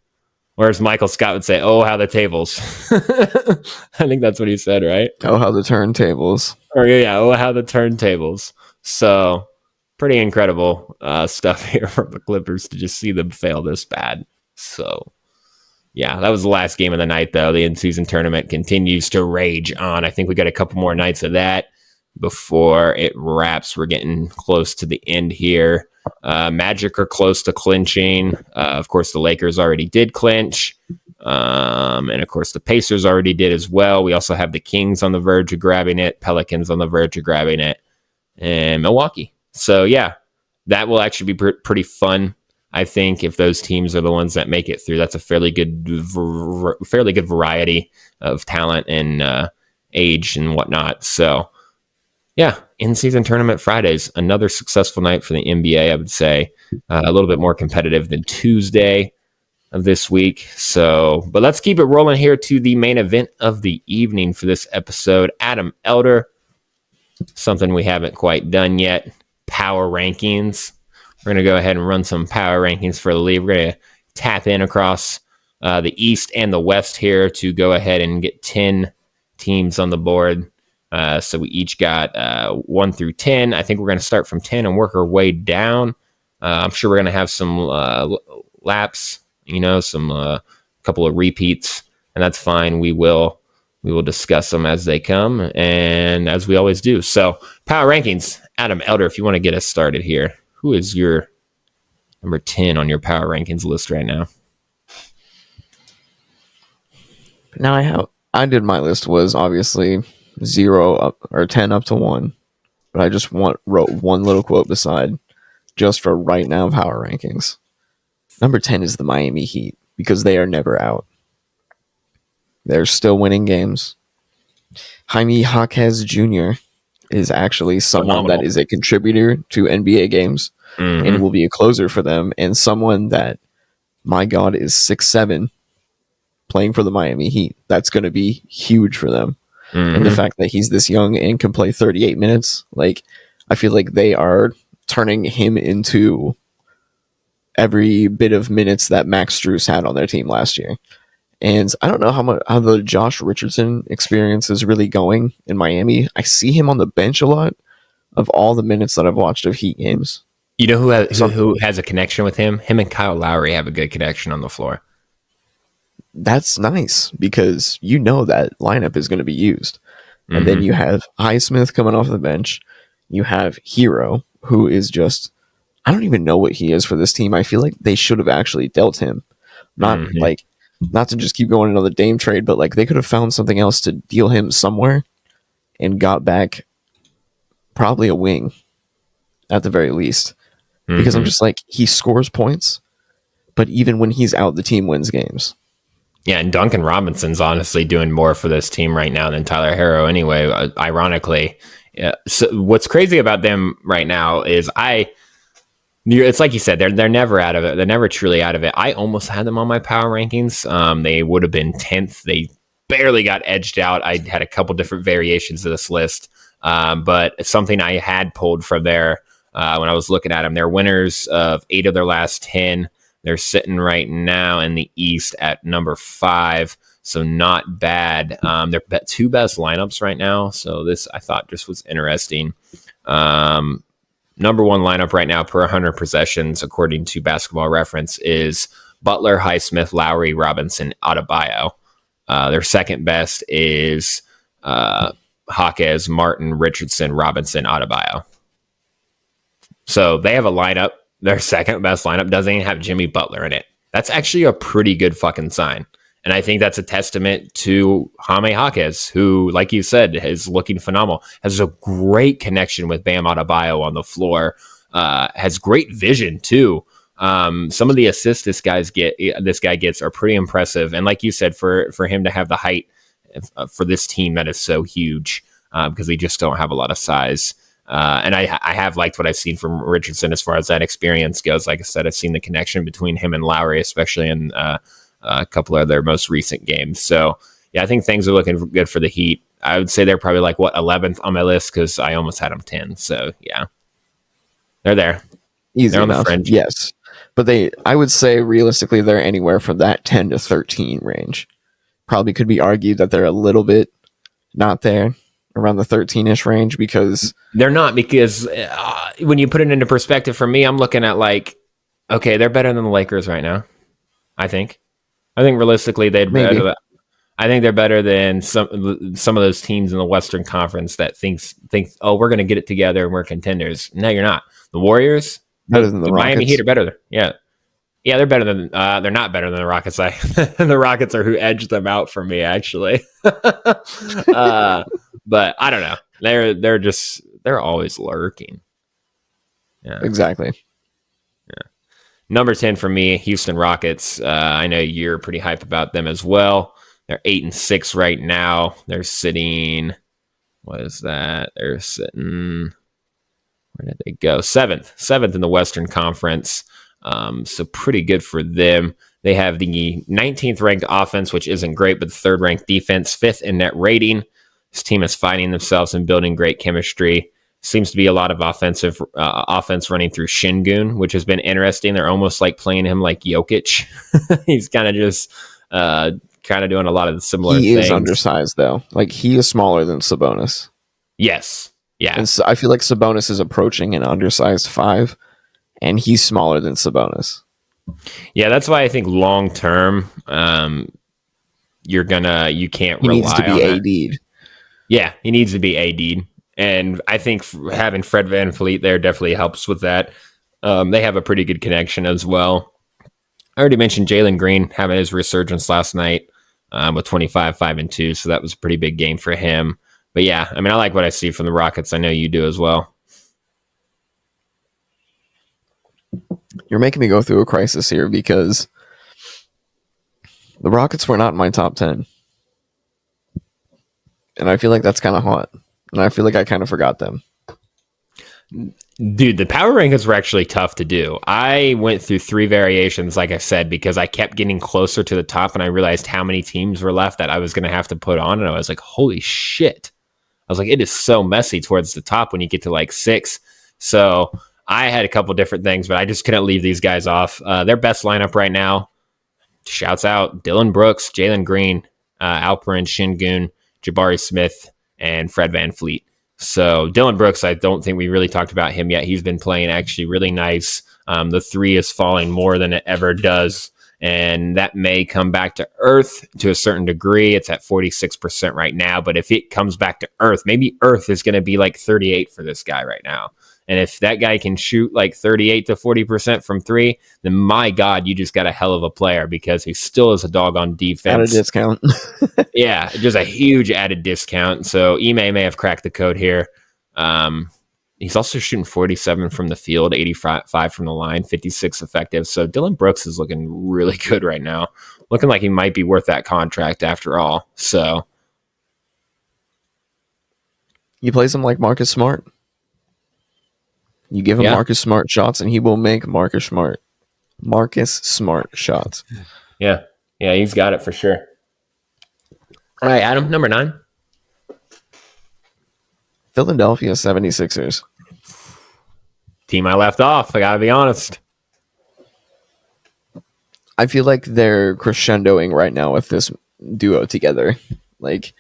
S1: Whereas Michael Scott would say, "Oh, how the tables." I think that's what he said, right?
S2: Oh, how the turntables.
S1: Or yeah, oh, how the turntables. So pretty incredible stuff here from the Clippers to just see them fail this bad. So yeah, that was the last game of the night, though. The in-season tournament continues to rage on. I think we got a couple more nights of that before it wraps. We're getting close to the end here. Magic are close to clinching. Of course, the Lakers already did clinch. And of course, the Pacers already did as well. We also have the Kings on the verge of grabbing it, Pelicans on the verge of grabbing it, and Milwaukee. So yeah, that will actually be pretty fun. I think if those teams are the ones that make it through, that's a fairly good variety of talent and age and whatnot. So yeah, in-season tournament Fridays, another successful night for the NBA, I would say. A little bit more competitive than Tuesday of this week. So, but let's keep it rolling here to the main event of the evening for this episode. Adam Elder, something we haven't quite done yet, power rankings. We're going to go ahead and run some power rankings for the league. We're going to tap in across the East and the West here to go ahead and get 10 teams on the board. So we each got 1 through 10. I think we're going to start from 10 and work our way down. I'm sure we're going to have some laps, some couple of repeats, and that's fine. We will discuss them as they come and as we always do. So power rankings, Adam Elder, if you want to get us started here, who is your number 10 on your power rankings list right now?
S2: Now I did my list was obviously 0 up or 10 up to 1, but I just wrote one little quote beside just for right now power rankings. Number 10 is the Miami Heat because they are never out. They're still winning games. Jaime Jaquez Jr. is actually someone that is a contributor to NBA games and will be a closer for them, and someone that, my God, is 6'7", playing for the Miami Heat. That's going to be huge for them. And the fact that he's this young and can play 38 minutes, I feel like they are turning him into every bit of minutes that Max Strus had on their team last year. And I don't know how the Josh Richardson experience is really going in Miami. I see him on the bench a lot of all the minutes that I've watched of Heat games.
S1: You know who has a connection with him? Him and Kyle Lowry have a good connection on the floor.
S2: That's nice because you know that lineup is going to be used. And then you have Highsmith coming off the bench. You have Hero, who is just, I don't even know what he is for this team. I feel like they should have actually dealt him. Not to just keep going into the Dame trade, but like they could have found something else to deal him somewhere and got back probably a wing at the very least. Because I'm just like, he scores points, but even when he's out, the team wins games.
S1: Yeah, and Duncan Robinson's honestly doing more for this team right now than Tyler Herro anyway, ironically. Yeah. So what's crazy about them right now is it's like you said, they're never out of it. They're never truly out of it. I almost had them on my power rankings. They would have been 10th. They barely got edged out. I had a couple different variations of this list, but it's something I had pulled from there when I was looking at them. They're winners of 8 of their last 10. They're sitting right now in the East at number 5, so not bad. They're 2 best lineups right now, so this I thought just was interesting. Number 1 lineup right now per 100 possessions, according to Basketball Reference, is Butler, Highsmith, Lowry, Robinson, Adebayo. Their second best is Jaquez, Martin, Richardson, Robinson, Adebayo. So they have a lineup. Their second best lineup doesn't even have Jimmy Butler in it. That's actually a pretty good fucking sign. And I think that's a testament to Jaime Jaquez, who, like you said, is looking phenomenal. Has a great connection with Bam Adebayo on the floor. Has great vision, too. Some of the assists this guy gets are pretty impressive. And like you said, for him to have the height for this team, that is so huge because they just don't have a lot of size. And I have liked what I've seen from Richardson as far as that experience goes. Like I said, I've seen the connection between him and Lowry, especially in a couple of their most recent games. So, yeah, I think things are looking good for the Heat. I would say they're probably 11th on my list because I almost had them 10. So, yeah, they're there.
S2: Easy
S1: they're on
S2: enough.
S1: the fringe.
S2: Yes. But I would say realistically, they're anywhere from that 10 to 13 range. Probably could be argued that they're a little bit not there, around the 13-ish range, because
S1: they're not, because when you put it into perspective for me, I'm looking at okay, they're better than the Lakers right now. I think realistically they'd better. I think they're better than some of those teams in the Western Conference that think, oh, we're going to get it together and we're contenders. No, you're not. The Warriors,
S2: better than the
S1: Miami Heat are better. Yeah, they're better than. They're not better than the Rockets. The Rockets are who edged them out for me, actually. But I don't know. They're always lurking. Yeah,
S2: exactly.
S1: Yeah. Number 10 for me, Houston Rockets. I know you're pretty hype about them as well. They're 8-6 right now. They're sitting. What is that? They're sitting. Where did they go? Seventh in the Western Conference. So pretty good for them. They have the 19th ranked offense, which isn't great, but the 3rd ranked defense, 5th in net rating. This team is finding themselves and building great chemistry. Seems to be a lot of offense running through Şengün, which has been interesting. They're almost like playing him like Jokic. He's kind of just doing a lot of the similar things. He is
S2: undersized, though. Like, he is smaller than Sabonis.
S1: Yes. Yeah.
S2: And so I feel like Sabonis is approaching an undersized 5, and he's smaller than Sabonis.
S1: Yeah, that's why I think long term, you can't rely on. He needs to be
S2: AD'd.
S1: Yeah, he needs to be AD'd. And I think having Fred VanVleet there definitely helps with that. They have a pretty good connection as well. I already mentioned Jalen Green having his resurgence last night with 25, 5, and 2. So that was a pretty big game for him. But yeah, I mean, I like what I see from the Rockets. I know you do as well.
S2: You're making me go through a crisis here because the Rockets were not in my top 10. And I feel like that's kind of hot. And I feel like I kind of forgot them.
S1: Dude, the power rankings were actually tough to do. I went through 3 variations, like I said, because I kept getting closer to the top and I realized how many teams were left that I was going to have to put on. And I was like, holy shit. I was like, it is so messy towards the top when you get to 6. So I had a couple different things, but I just couldn't leave these guys off. Their best lineup right now, shouts out Dylan Brooks, Jalen Green, Alperen Şengün, Jabari Smith, and Fred VanVleet. So Dylan Brooks, I don't think we really talked about him yet. He's been playing actually really nice. The three is falling more than it ever does, and that may come back to earth to a certain degree. It's at 46% right now, but if it comes back to earth, maybe earth is going to be like 38 for this guy right now. And if that guy can shoot like 38 to 40% from three, then my God, you just got a hell of a player, because he still is a dog on defense.
S2: At a discount.
S1: Yeah, just a huge added discount. So Ime may have cracked the code here. He's also shooting 47 from the field, 85 from the line, 56 effective. So Dylan Brooks is looking really good right now. Looking like he might be worth that contract after all. So
S2: you play him like Marcus Smart. You give him Marcus Smart shots, and he will make Marcus Smart shots.
S1: Yeah, he's got it for sure. All right, Adam, number 9.
S2: Philadelphia 76ers.
S1: Team I left off, I got to be honest.
S2: I feel like they're crescendoing right now with this duo together. Like,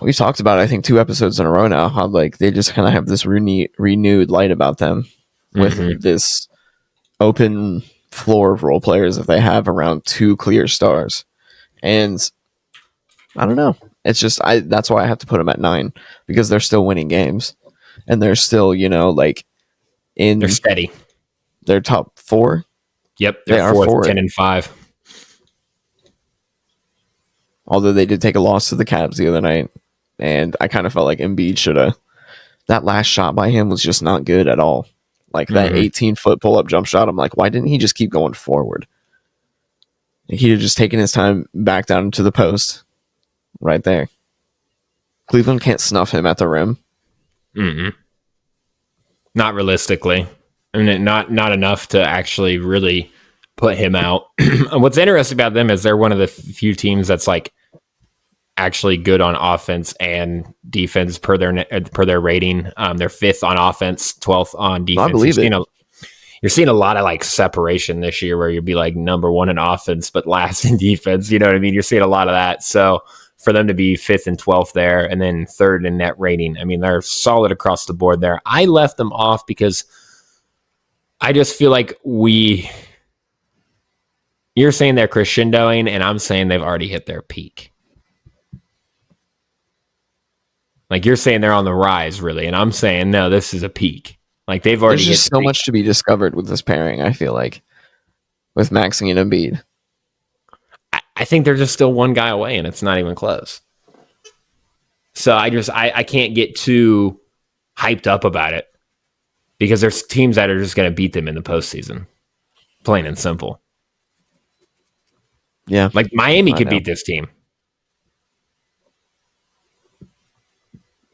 S2: we've talked about, I think, 2 episodes in a row now, how like they just kind of have this renewed light about them with this open floor of role players that they have around 2 clear stars. And I don't know. It's just that's why I have to put them at 9, because they're still winning games, and they're still, like
S1: they're steady.
S2: They're top 4.
S1: Yep, they're 4th, 10 and 5.
S2: Although they did take a loss to the Cavs the other night, and I kind of felt like Embiid should have. That last shot by him was just not good at all. Like that 18-foot pull-up jump shot, I'm like, why didn't he just keep going forward? He'd have just taken his time back down to the post, right there. Cleveland can't snuff him at the rim.
S1: Not realistically. I mean, not enough to actually really put him out. What's interesting about them is they're one of the few teams that's like actually good on offense and defense per their rating. They're 5th on offense, 12th on defense.
S2: I believe
S1: you're seeing a lot of like separation this year, where you'd be like number 1 in offense but last in defense. You know what I mean? You're seeing a lot of that. So for them to be 5th and 12th there, and then 3rd in net rating, I mean, they're solid across the board there. I left them off because I just feel like you're saying they're crescendoing, and I'm saying they've already hit their peak. Like, you're saying they're on the rise, really, and I'm saying, no, this is a peak. Like, they've already hit the peak.
S2: There's just so much to be discovered with this pairing, I feel like, with Maxey and Embiid.
S1: I think they're just still one guy away, and it's not even close. So I can't get too hyped up about it, because there's teams that are just going to beat them in the postseason, plain and simple.
S2: Yeah,
S1: like Miami could beat this team.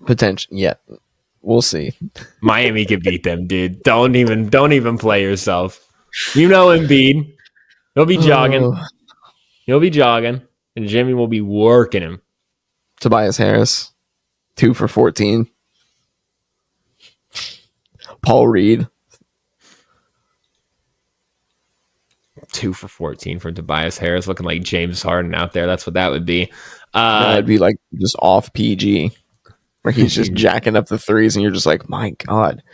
S2: Potential, yeah. We'll see.
S1: Miami could beat them, dude. Don't even play yourself. You know Embiid. He'll be jogging. He'll be jogging, and Jimmy will be working him.
S2: Tobias Harris, 2 for 14. Paul Reed,
S1: 2 for 14 from Tobias Harris, looking like James Harden out there. That's what that would be.
S2: That'd be like just off PG, where he's just jacking up the threes, and you're just like, my God.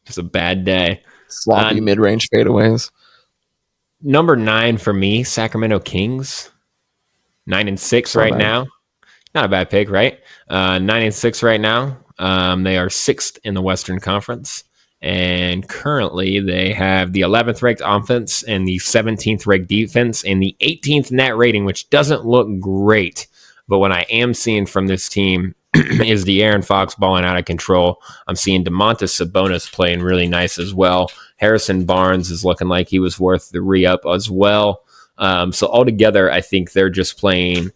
S1: Just a bad day.
S2: Sloppy mid-range fadeaways.
S1: Number 9 for me, Sacramento Kings. 9 and 6 right now. Not a bad pick, right? 9 and 6 right now. They are 6th in the Western Conference. And currently they have the 11th ranked offense and the 17th ranked defense and the 18th net rating, which doesn't look great. But what I am seeing from this team is De'Aaron Fox balling out of control. I'm seeing Domantas Sabonis playing really nice as well. Harrison Barnes is looking like he was worth the re-up as well. So altogether, I think they're just playing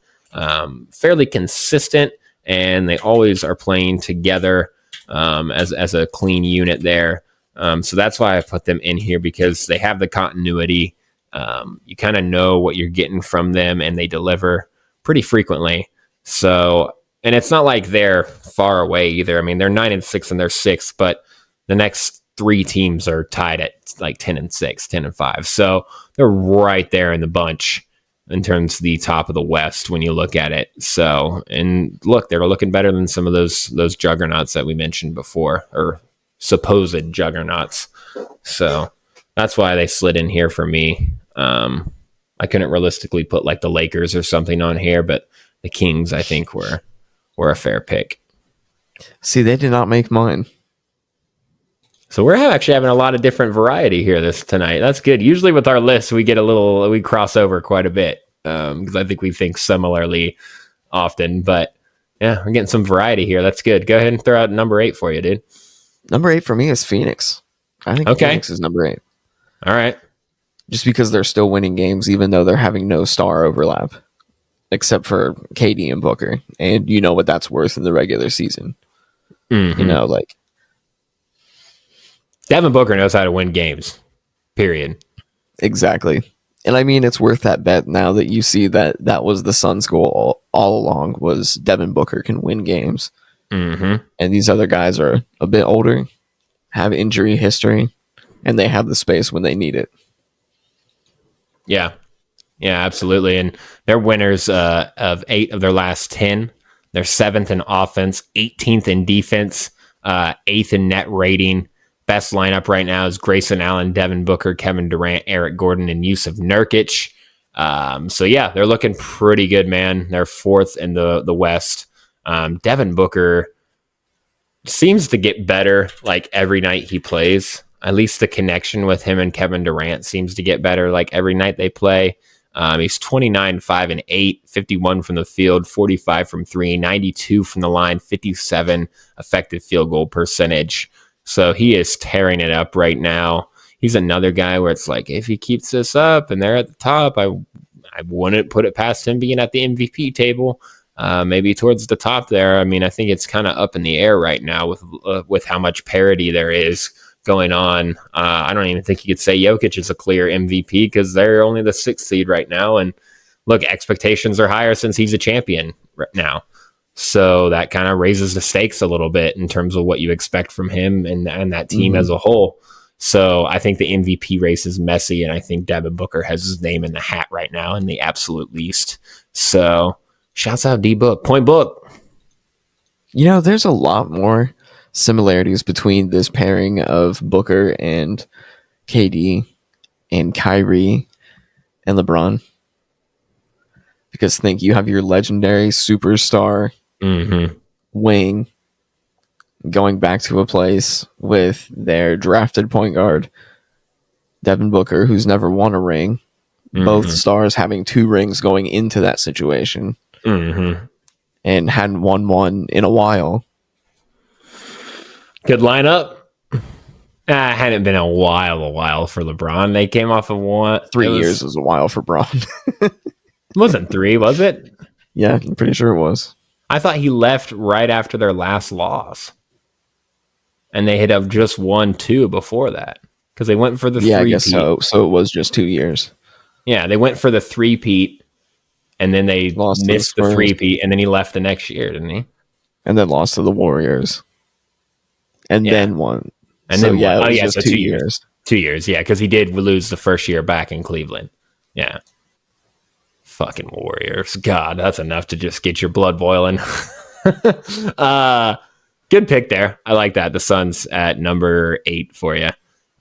S1: fairly consistent, and they always are playing together as a clean unit there. So that's why I put them in here, because they have the continuity. You kind of know what you're getting from them, and they deliver pretty frequently. So And it's not like they're far away either. I mean, they're 9-6 and they're 6th, but the next 3 teams are tied at like 10-6, 10-5. So they're right there in the bunch in terms of the top of the West when you look at it. So, and look, they're looking better than some of those juggernauts that we mentioned before, or supposed juggernauts. So that's why they slid in here for me. I couldn't realistically put like the Lakers or something on here, but the Kings, I think, were a fair pick.
S2: See, they did not make mine.
S1: So we're actually having a lot of different variety here tonight. That's good. Usually with our lists, we cross over quite a bit because I think we think similarly often. But yeah, we're getting some variety here. That's good. Go ahead and throw out number 8 for you, dude.
S2: Number 8 for me is Phoenix. I think Phoenix is number 8.
S1: All right.
S2: Just because they're still winning games, even though they're having no star overlap. Except for KD and Booker. And you know what that's worth in the regular season.
S1: Mm-hmm.
S2: You know, like...
S1: Devin Booker knows how to win games. Period.
S2: Exactly. And I mean, it's worth that bet now that you see that was the Suns' goal all along, was Devin Booker can win games.
S1: Mm-hmm.
S2: And these other guys are a bit older, have injury history, and they have the space when they need it.
S1: Yeah. Yeah, absolutely. And they're winners of 8 of their last 10. They're 7th in offense, 18th in defense, 8th in net rating. Best lineup right now is Grayson Allen, Devin Booker, Kevin Durant, Eric Gordon, and Yusuf Nurkic. So yeah, they're looking pretty good, man. They're 4th in the West. Devin Booker seems to get better like every night he plays. At least the connection with him and Kevin Durant seems to get better like every night they play. He's 29, 5, and 8, 51 from the field, 45 from 3, 92 from the line, 57 effective field goal percentage. So he is tearing it up right now. He's another guy where it's like, if he keeps this up and they're at the top, I wouldn't put it past him being at the MVP table. Maybe towards the top there. I mean, I think it's kind of up in the air right now with how much parity there is going on. I don't even think you could say Jokic is a clear MVP because they're only the 6th seed right now. And look, expectations are higher since he's a champion right now. So that kind of raises the stakes a little bit in terms of what you expect from him and that team as a whole. So I think the MVP race is messy, and I think Devin Booker has his name in the hat right now in the absolute least. So shouts out D-Book. Point Book.
S2: You know, there's a lot more similarities between this pairing of Booker and KD and Kyrie and LeBron. Because think you have your legendary superstar wing going back to a place with their drafted point guard, Devin Booker, who's never won a ring. Both stars having 2 rings going into that situation and hadn't won one in a while.
S1: Good lineup. Hadn't been a while for LeBron. They came off of
S2: 3 years was a while for Braun.
S1: Wasn't 3, was it?
S2: Yeah, I'm pretty sure it was.
S1: I thought he left right after their last loss. And they had have just won 2 before that. Because they went for the 3-peat.
S2: Yeah, I guess so. So it was just 2 years.
S1: Yeah, they went for the 3-peat. And then they missed the 3-peat. And then he left the next year, didn't he?
S2: And then lost to the Warriors. And then won.
S1: And
S2: so,
S1: then
S2: yeah,
S1: won.
S2: it was just 2 years.
S1: 2 years, yeah. Because he did lose the first year back in Cleveland. Yeah. Fucking Warriors. God, that's enough to just get your blood boiling. Good pick there. I like that. The Suns at number 8 for you.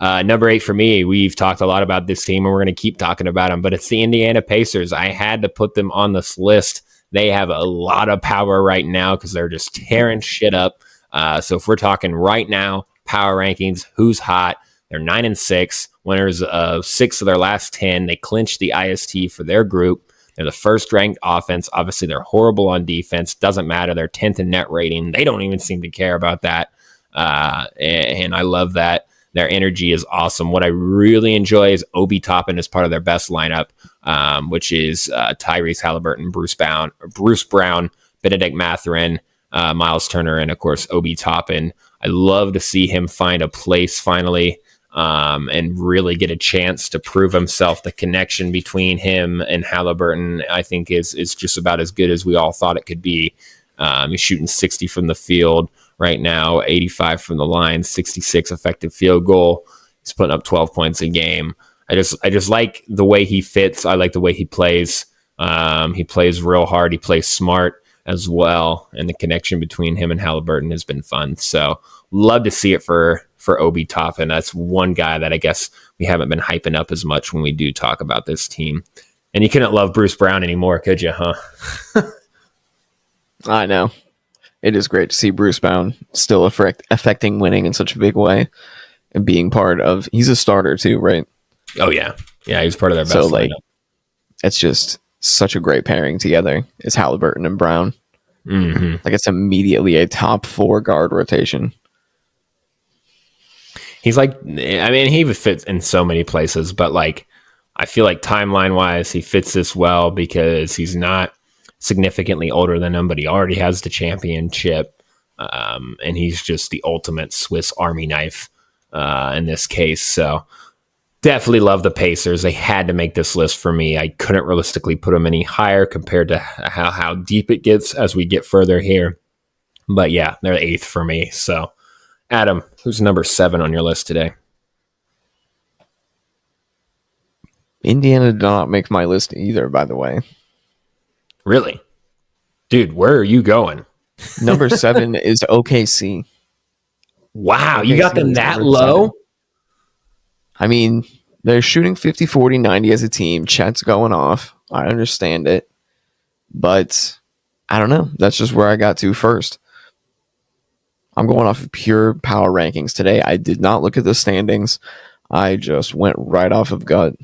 S1: Number 8 for me, we've talked a lot about this team and we're going to keep talking about them, but it's the Indiana Pacers. I had to put them on this list. They have a lot of power right now because they're just tearing shit up. So if we're talking right now, power rankings, who's hot? They're 9-6, winners of 6 of their last 10. They clinched the IST for their group. They're the 1st ranked offense. Obviously, they're horrible on defense. Doesn't matter. They're 10th in net rating. They don't even seem to care about that. And I love that. Their energy is awesome. What I really enjoy is Obi Toppin as part of their best lineup, which is Tyrese Halliburton, Bruce Brown, Benedict Mathurin, Miles Turner, and, of course, Obi Toppin. I love to see him find a place finally. And really get a chance to prove himself. The connection between him and Halliburton, I think, is just about as good as we all thought it could be. He's shooting 60 from the field right now, 85 from the line, 66 effective field goal. He's putting up 12 points a game. I just like the way he fits. I like the way he plays. He plays real hard. He plays smart as well, and the connection between him and Halliburton has been fun. So love to see it for Obi Toppin. That's one guy that I guess we haven't been hyping up as much when we do talk about this team. And you couldn't love Bruce Brown anymore, could you, huh?
S2: I know. It is great to see Bruce Brown still affecting winning in such a big way and being part of. He's a starter too, right?
S1: Oh yeah, yeah. He's part of their best.
S2: So
S1: lineup.
S2: It's just such a great pairing together. Is Halliburton and Brown?
S1: Mm-hmm.
S2: Like it's immediately a top 4 guard rotation.
S1: He's like, I mean, he would fit in so many places, but like, I feel like timeline wise, he fits this well because he's not significantly older than him, but he already has the championship. And he's just the ultimate Swiss Army knife in this case. So definitely love the Pacers. They had to make this list for me. I couldn't realistically put them any higher compared to how deep it gets as we get further here. But yeah, they're 8th for me. So Adam, who's number 7 on your list today?
S2: Indiana did not make my list either, by the way.
S1: Really? Dude, where are you going?
S2: Number 7 is OKC.
S1: Wow,
S2: OKC
S1: you got them that low?
S2: 7. I mean, they're shooting 50, 40, 90 as a team. Chet's going off. I understand it. But I don't know. That's just where I got to first. I'm going off of pure power rankings today. I did not look at the standings. I just went right off of gut.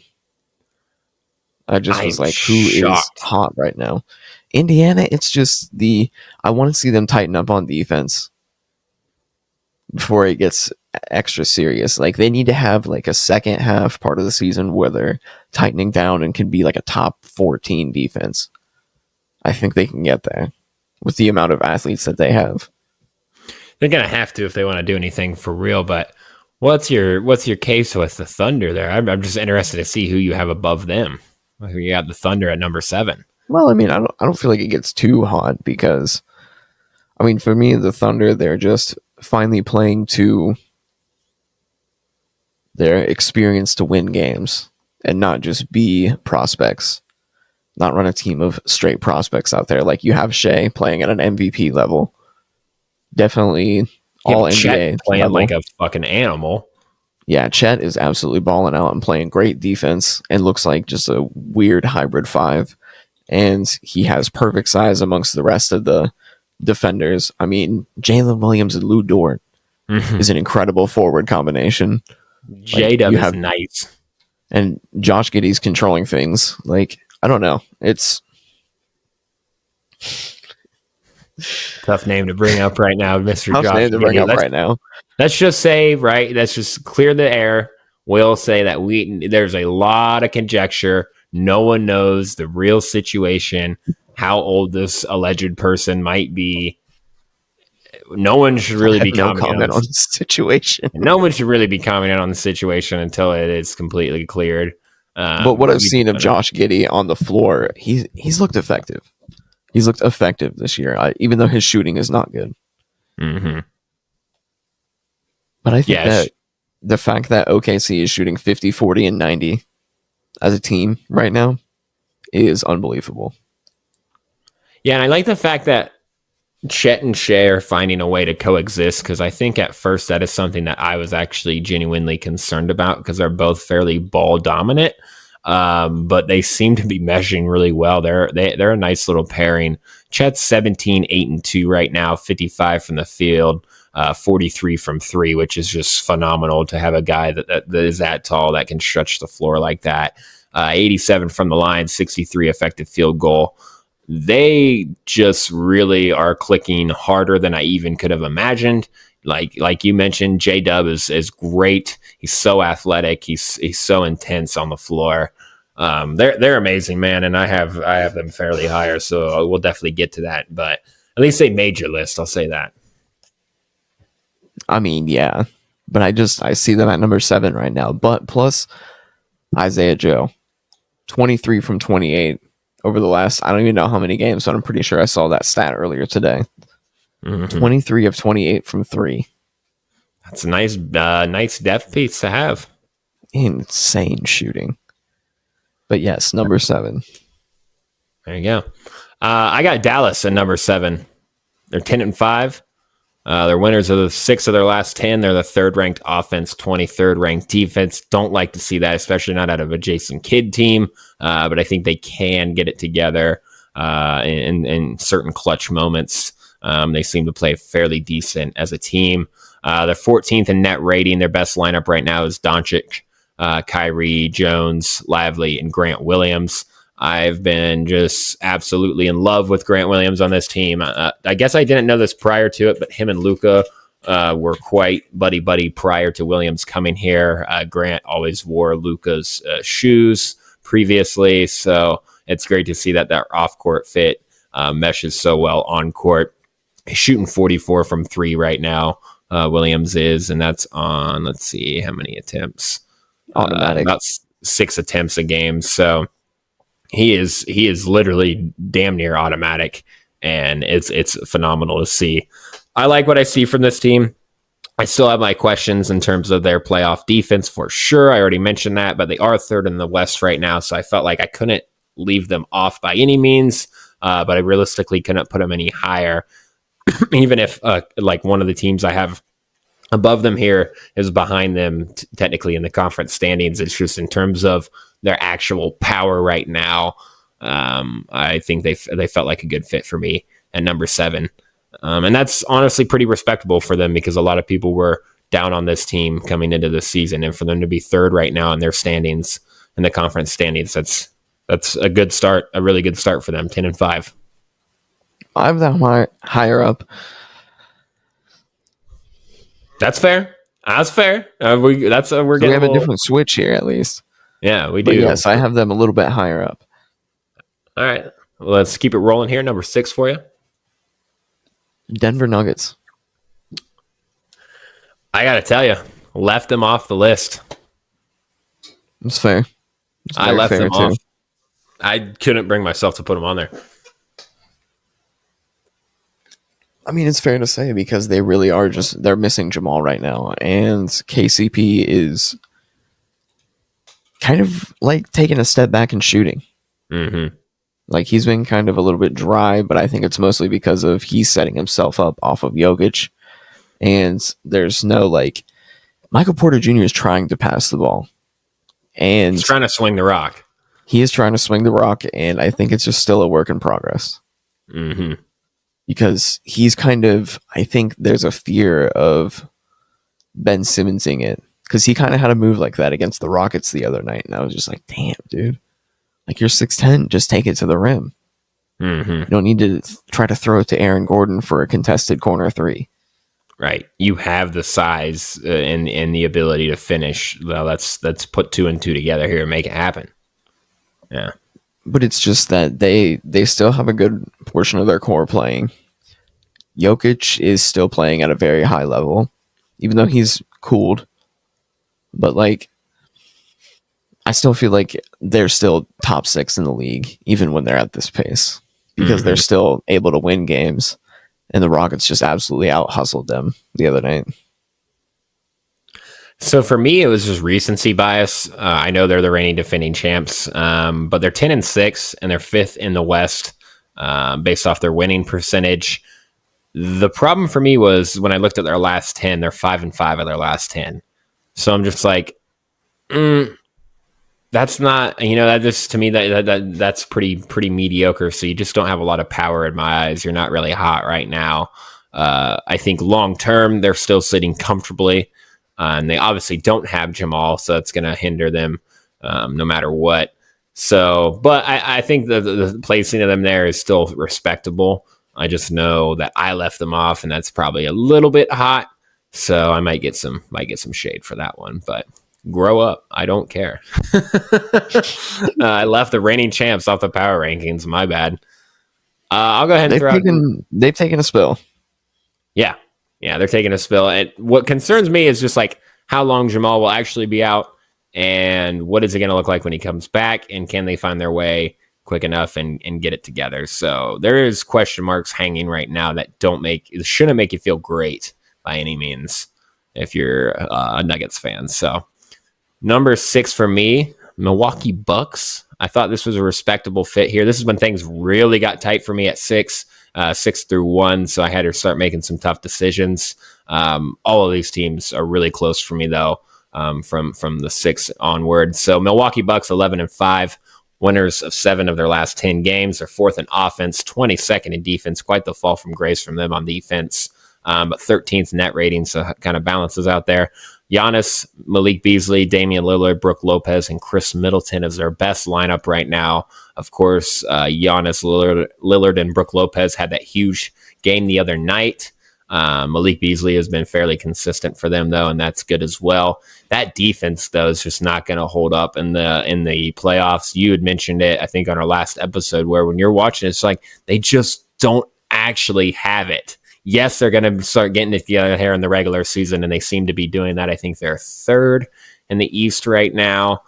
S2: I just was like, who is hot right now? Indiana, it's just I want to see them tighten up on defense before it gets extra serious. Like they need to have like a second half part of the season where they're tightening down and can be like a top 14 defense. I think they can get there with the amount of athletes that they have.
S1: They're gonna have to if they want to do anything for real. But what's your case with the Thunder there? I'm just interested to see who you have above them. You got the Thunder at number 7.
S2: Well, I mean, I don't feel like it gets too hot because, I mean, for me, the Thunder, they're just finally playing to their experience to win games and not just be prospects, not run a team of straight prospects out there. Like you have Shea playing at an MVP level. Definitely all NBA
S1: playing
S2: level.
S1: like a fucking animal.
S2: Yeah, Chet is absolutely balling out and playing great defense and looks like just a weird hybrid 5. And he has perfect size amongst the rest of the defenders. I mean, Jalen Williams and Lou Dort is an incredible forward combination.
S1: J-Dub is nice.
S2: And Josh Giddey's controlling things. Like, I don't know. It's
S1: tough name to bring up right now, Mr.
S2: tough
S1: Josh
S2: name to bring up right now.
S1: Let's just say, right, let's just clear the air. We'll say that there's a lot of conjecture. No one knows the real situation, how old this alleged person might be. No one should really be commenting
S2: on the situation.
S1: No one should really be commenting on the situation until it is completely cleared.
S2: But what I've seen of Josh Giddey on the floor, he's looked effective. He's looked effective this year, even though his shooting is not good.
S1: Mm-hmm.
S2: But I think that the fact that OKC is shooting 50, 40, and 90 as a team right now is unbelievable.
S1: Yeah, and I like the fact that Chet and Shea are finding a way to coexist, because I think at first that is something that I was actually genuinely concerned about, because they're both fairly ball dominant, but they seem to be meshing really well. They're a nice little pairing. Chet's 17, 8, and 2 right now, 55 from the field, 43 from 3, which is just phenomenal to have a guy that is that tall that can stretch the floor like that. 87 from the line, 63 effective field goal. They just really are clicking harder than I even could have imagined. Like you mentioned, J-Dub is great. He's so athletic. He's so intense on the floor. They're amazing, man, and I have them fairly higher, so we'll definitely get to that. But at least they made your list. I'll say that.
S2: I mean, yeah, but I see them at number 7 right now. But plus Isaiah Joe, 23 from 28. over the last, I don't even know how many games, but I'm pretty sure I saw that stat earlier today.
S1: Mm-hmm.
S2: 23 of 28 from three.
S1: That's a nice depth piece to have.
S2: Insane shooting. But yes, number 7.
S1: There you go. I got Dallas at number 7. They're 10-5. They're winners of the 6 of their last 10. They're the 3rd ranked offense, 23rd ranked defense. Don't like to see that, especially not out of a Jason Kidd team. But I think they can get it together in certain clutch moments. They seem to play fairly decent as a team. They're 14th in net rating. Their best lineup right now is Doncic, Kyrie, Jones, Lively, and Grant Williams. I've been just absolutely in love with Grant Williams on this team. I guess I didn't know this prior to it, but him and Luka were quite buddy-buddy prior to Williams coming here. Grant always wore Luka's shoes previously, so it's great to see that off-court fit meshes so well on court. He's shooting 44 from 3 right now, Williams is, and that's on, let's see, how many attempts?
S2: Automatic.
S1: About 6 attempts a game, so he is literally damn near automatic, and it's phenomenal to see. I like what I see from this team. I still have my questions in terms of their playoff defense for sure. I already mentioned that, but they are 3rd in the West right now, so I felt like I couldn't leave them off by any means, but I realistically couldn't put them any higher, even if like one of the teams I have above them here is behind them technically in the conference standings. It's just in terms of their actual power right now. I think they felt like a good fit for me at number 7. And that's honestly pretty respectable for them because a lot of people were down on this team coming into the season, and for them to be 3rd right now in their standings, in the conference standings, that's a good start, a really good start for them, 10-5.
S2: I have that higher up.
S1: That's fair. That's fair. We're
S2: So
S1: getting
S2: we have a different switch here at least.
S1: Yeah, we do.
S2: But yes, I have them a little bit higher up.
S1: All right. Well, let's keep it rolling here. Number 6 for you.
S2: Denver Nuggets.
S1: I got to tell you, left them off the list.
S2: It's fair.
S1: I left them off. I couldn't bring myself to put them on there.
S2: I mean, it's fair to say because they really are they're missing Jamal right now. And KCP is kind of like taking a step back in shooting.
S1: Mm-hmm.
S2: Like he's been kind of a little bit dry, but I think it's mostly because of he's setting himself up off of Jokic. And there's no Michael Porter Jr. is trying to pass the ball. And
S1: he's trying to swing the rock.
S2: He is trying to swing the rock, and I think it's just still a work in progress.
S1: Mm-hmm.
S2: Because he's I think there's a fear of Ben Simmonsing it. Because he kind of had a move like that against the Rockets the other night, and I was just like, damn, dude. Like, you're 6'10", just take it to the rim.
S1: Mm-hmm.
S2: You don't need to try to throw it to Aaron Gordon for a contested corner 3.
S1: Right. You have the size and the ability to finish. Well, let's put 2 and 2 together here and make it happen. Yeah.
S2: But it's just that they still have a good portion of their core playing. Jokic is still playing at a very high level, even though he's cooled. But, I still feel like they're still top 6 in the league, even when they're at this pace. Because they're still able to win games. And the Rockets just absolutely out-hustled them the other night.
S1: So for me, it was just recency bias. I know they're the reigning defending champs, but they're 10-6 and they're 5th in the West based off their winning percentage. The problem for me was when I looked at their last 10, they're 5-5 of their last 10. So I'm just like, that's not, that just to me that's pretty mediocre. So you just don't have a lot of power in my eyes. You're not really hot right now. I think long term they're still sitting comfortably. And they obviously don't have Jamal, so it's going to hinder them no matter what. So, but I think the placing of them there is still respectable. I just know that I left them off, and that's probably a little bit hot. So I might get some shade for that one. But grow up, I don't care. I left the reigning champs off the power rankings. My bad. I'll go ahead and
S2: they've taken a spill.
S1: Yeah. Yeah, they're taking a spill. And what concerns me is just how long Jamal will actually be out and what is it going to look like when he comes back, and can they find their way quick enough and get it together. So there is question marks hanging right now that shouldn't make you feel great by any means if you're a Nuggets fan. So number 6 for me, Milwaukee Bucks. I thought this was a respectable fit here. This is when things really got tight for me at 6 through 1. So I had to start making some tough decisions. All of these teams are really close for me though, from the 6 onward. So Milwaukee Bucks 11-5. Winners of 7 of their last 10 games. They're 4th in offense, 22nd in defense. Quite the fall from grace from them on defense. But 13th net rating, so it kind of balances out there. Giannis, Malik Beasley, Damian Lillard, Brook Lopez, and Chris Middleton is their best lineup right now. Of course, Giannis, Lillard, and Brook Lopez had that huge game the other night. Malik Beasley has been fairly consistent for them, though, and that's good as well. That defense, though, is just not going to hold up in the playoffs. You had mentioned it, I think, on our last episode, where when you're watching, it's like they just don't actually have it. Yes, they're going to start getting it together here in the regular season, and they seem to be doing that. I think they're 3rd in the East right now.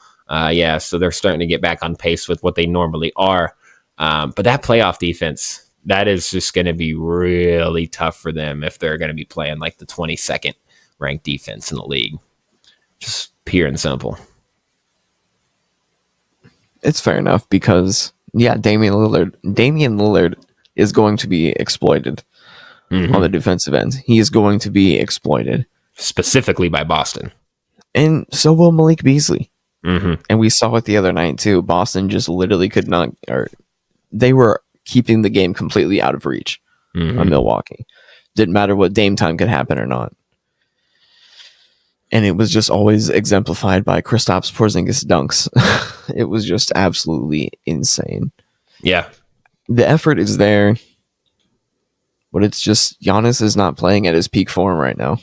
S1: So they're starting to get back on pace with what they normally are. But that playoff defense, that is just going to be really tough for them if they're going to be playing like the 22nd ranked defense in the league. Just pure and simple.
S2: It's fair enough because, Damian Lillard is going to be exploited on the defensive end. He is going to be exploited.
S1: Specifically by Boston.
S2: And so will Malik Beasley.
S1: Mm-hmm.
S2: And we saw it the other night too. Boston just literally could not, or they were keeping the game completely out of reach on Milwaukee. Didn't matter what Dame time could happen or not. And it was just always exemplified by Kristaps Porzingis dunks. It was just absolutely insane.
S1: Yeah.
S2: The effort is there, but it's just Giannis is not playing at his peak form right now.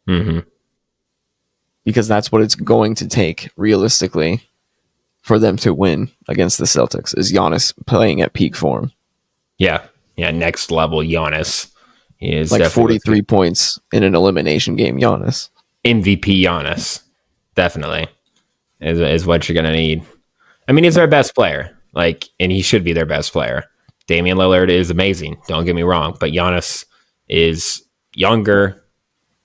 S1: Mm-hmm.
S2: Because that's what it's going to take, realistically, for them to win against the Celtics, is Giannis playing at peak form.
S1: Yeah. Next level Giannis. He is
S2: like 43 points in an elimination game, Giannis.
S1: MVP Giannis. Definitely. Is what you're going to need. I mean, he's their best player. And he should be their best player. Damian Lillard is amazing. Don't get me wrong. But Giannis is younger,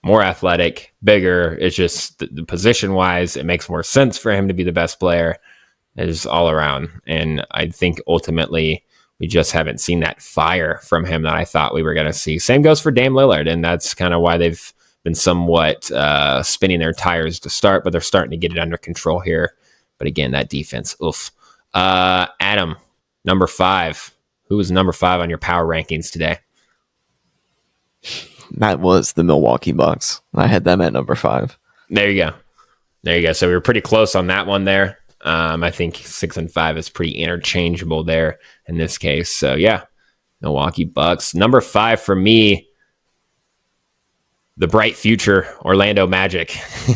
S1: more athletic, bigger. It's just the position-wise, it makes more sense for him to be the best player. It's all around. And I think ultimately we just haven't seen that fire from him that I thought we were going to see. Same goes for Dame Lillard, and that's kind of why they've been somewhat spinning their tires to start, but they're starting to get it under control here. But again, that defense, oof. Adam, number 5. Who was number 5 on your power rankings today?
S2: That was the Milwaukee Bucks. I had them at number 5.
S1: There you go. So we were pretty close on that one there. I think 6 and 5 is pretty interchangeable there in this case. So yeah, Milwaukee Bucks. Number 5 for me, the bright future Orlando Magic.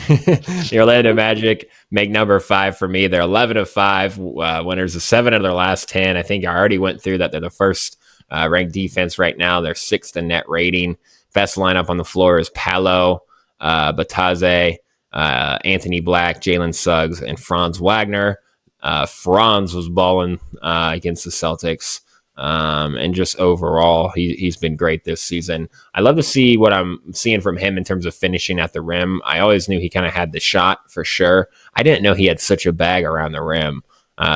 S1: The Orlando Magic make number 5 for me. They're 11-5, winners of 7 of their last 10. I think I already went through that. They're the first ranked defense right now. They're 6th in net rating. Best lineup on the floor is Paolo, Bataze, Anthony Black, Jalen Suggs, and Franz Wagner. Franz was balling against the Celtics. And just overall, he's been great this season. I love to see what I'm seeing from him in terms of finishing at the rim. I always knew he kind of had the shot for sure. I didn't know he had such a bag around the rim.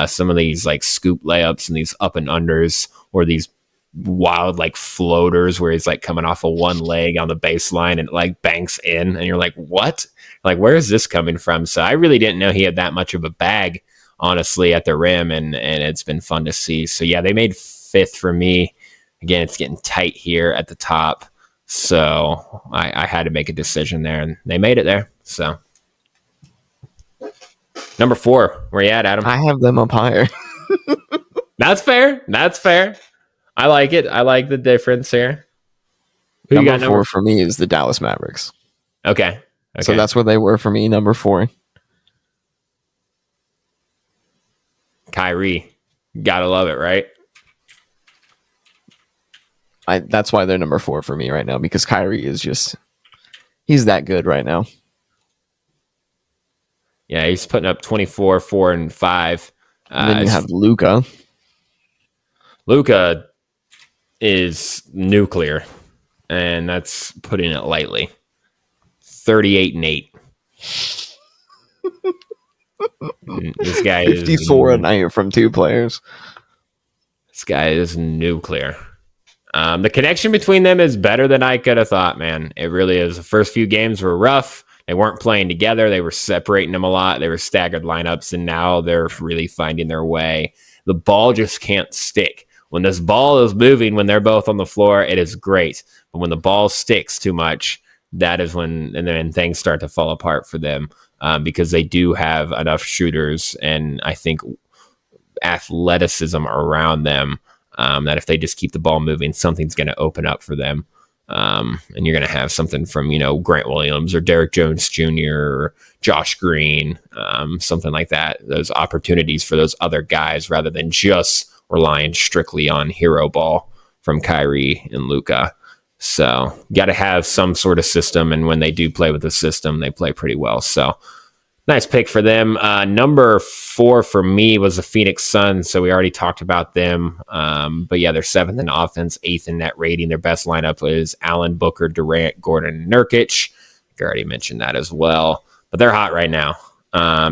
S1: Some of these scoop layups and these up and unders, or these wild floaters where he's coming off of one leg on the baseline and it banks in, and you're like, what? Where is this coming from? So I really didn't know he had that much of a bag, honestly, at the rim, and it's been fun to see. So yeah, they made 5th for me. Again, it's getting tight here at the top, so I had to make a decision there, and they made it there. So number 4, where you at, Adam?
S2: I have them up higher.
S1: That's fair. I like it. I like the difference here. Who
S2: Number
S1: you got?
S2: Number 4 for me is the Dallas Mavericks.
S1: Okay.
S2: So that's where they were for me, number 4.
S1: Kyrie. Gotta love it, right?
S2: That's why they're number 4 for me right now, because Kyrie is he's that good right now.
S1: Yeah, he's putting up 24, 4, and 5.
S2: And then you have Luka.
S1: Luka is nuclear, and that's putting it lightly. 38-8. This guy
S2: 54 a night from 2 players.
S1: This guy is nuclear. The connection between them is better than I could have thought, man. It really is. The first few games were rough. They weren't playing together. They were separating them a lot. They were staggered lineups, and now they're really finding their way. The ball just can't stick. When this ball is moving, when they're both on the floor, it is great. But when the ball sticks too much, that is when and then things start to fall apart for them, because they do have enough shooters and I think athleticism around them, that if they just keep the ball moving, something's going to open up for them. And you're going to have something from, Grant Williams or Derek Jones Jr. or Josh Green, something like that. Those opportunities for those other guys rather than just relying strictly on hero ball from Kyrie and Luka. So you got to have some sort of system. And when they do play with the system, they play pretty well. So nice pick for them. Number 4 for me was the Phoenix Suns. So we already talked about them. But yeah, they're 7th in offense, 8th in net rating. Their best lineup is Allen, Booker, Durant, Gordon, and Nurkic. I already mentioned that as well. But they're hot right now.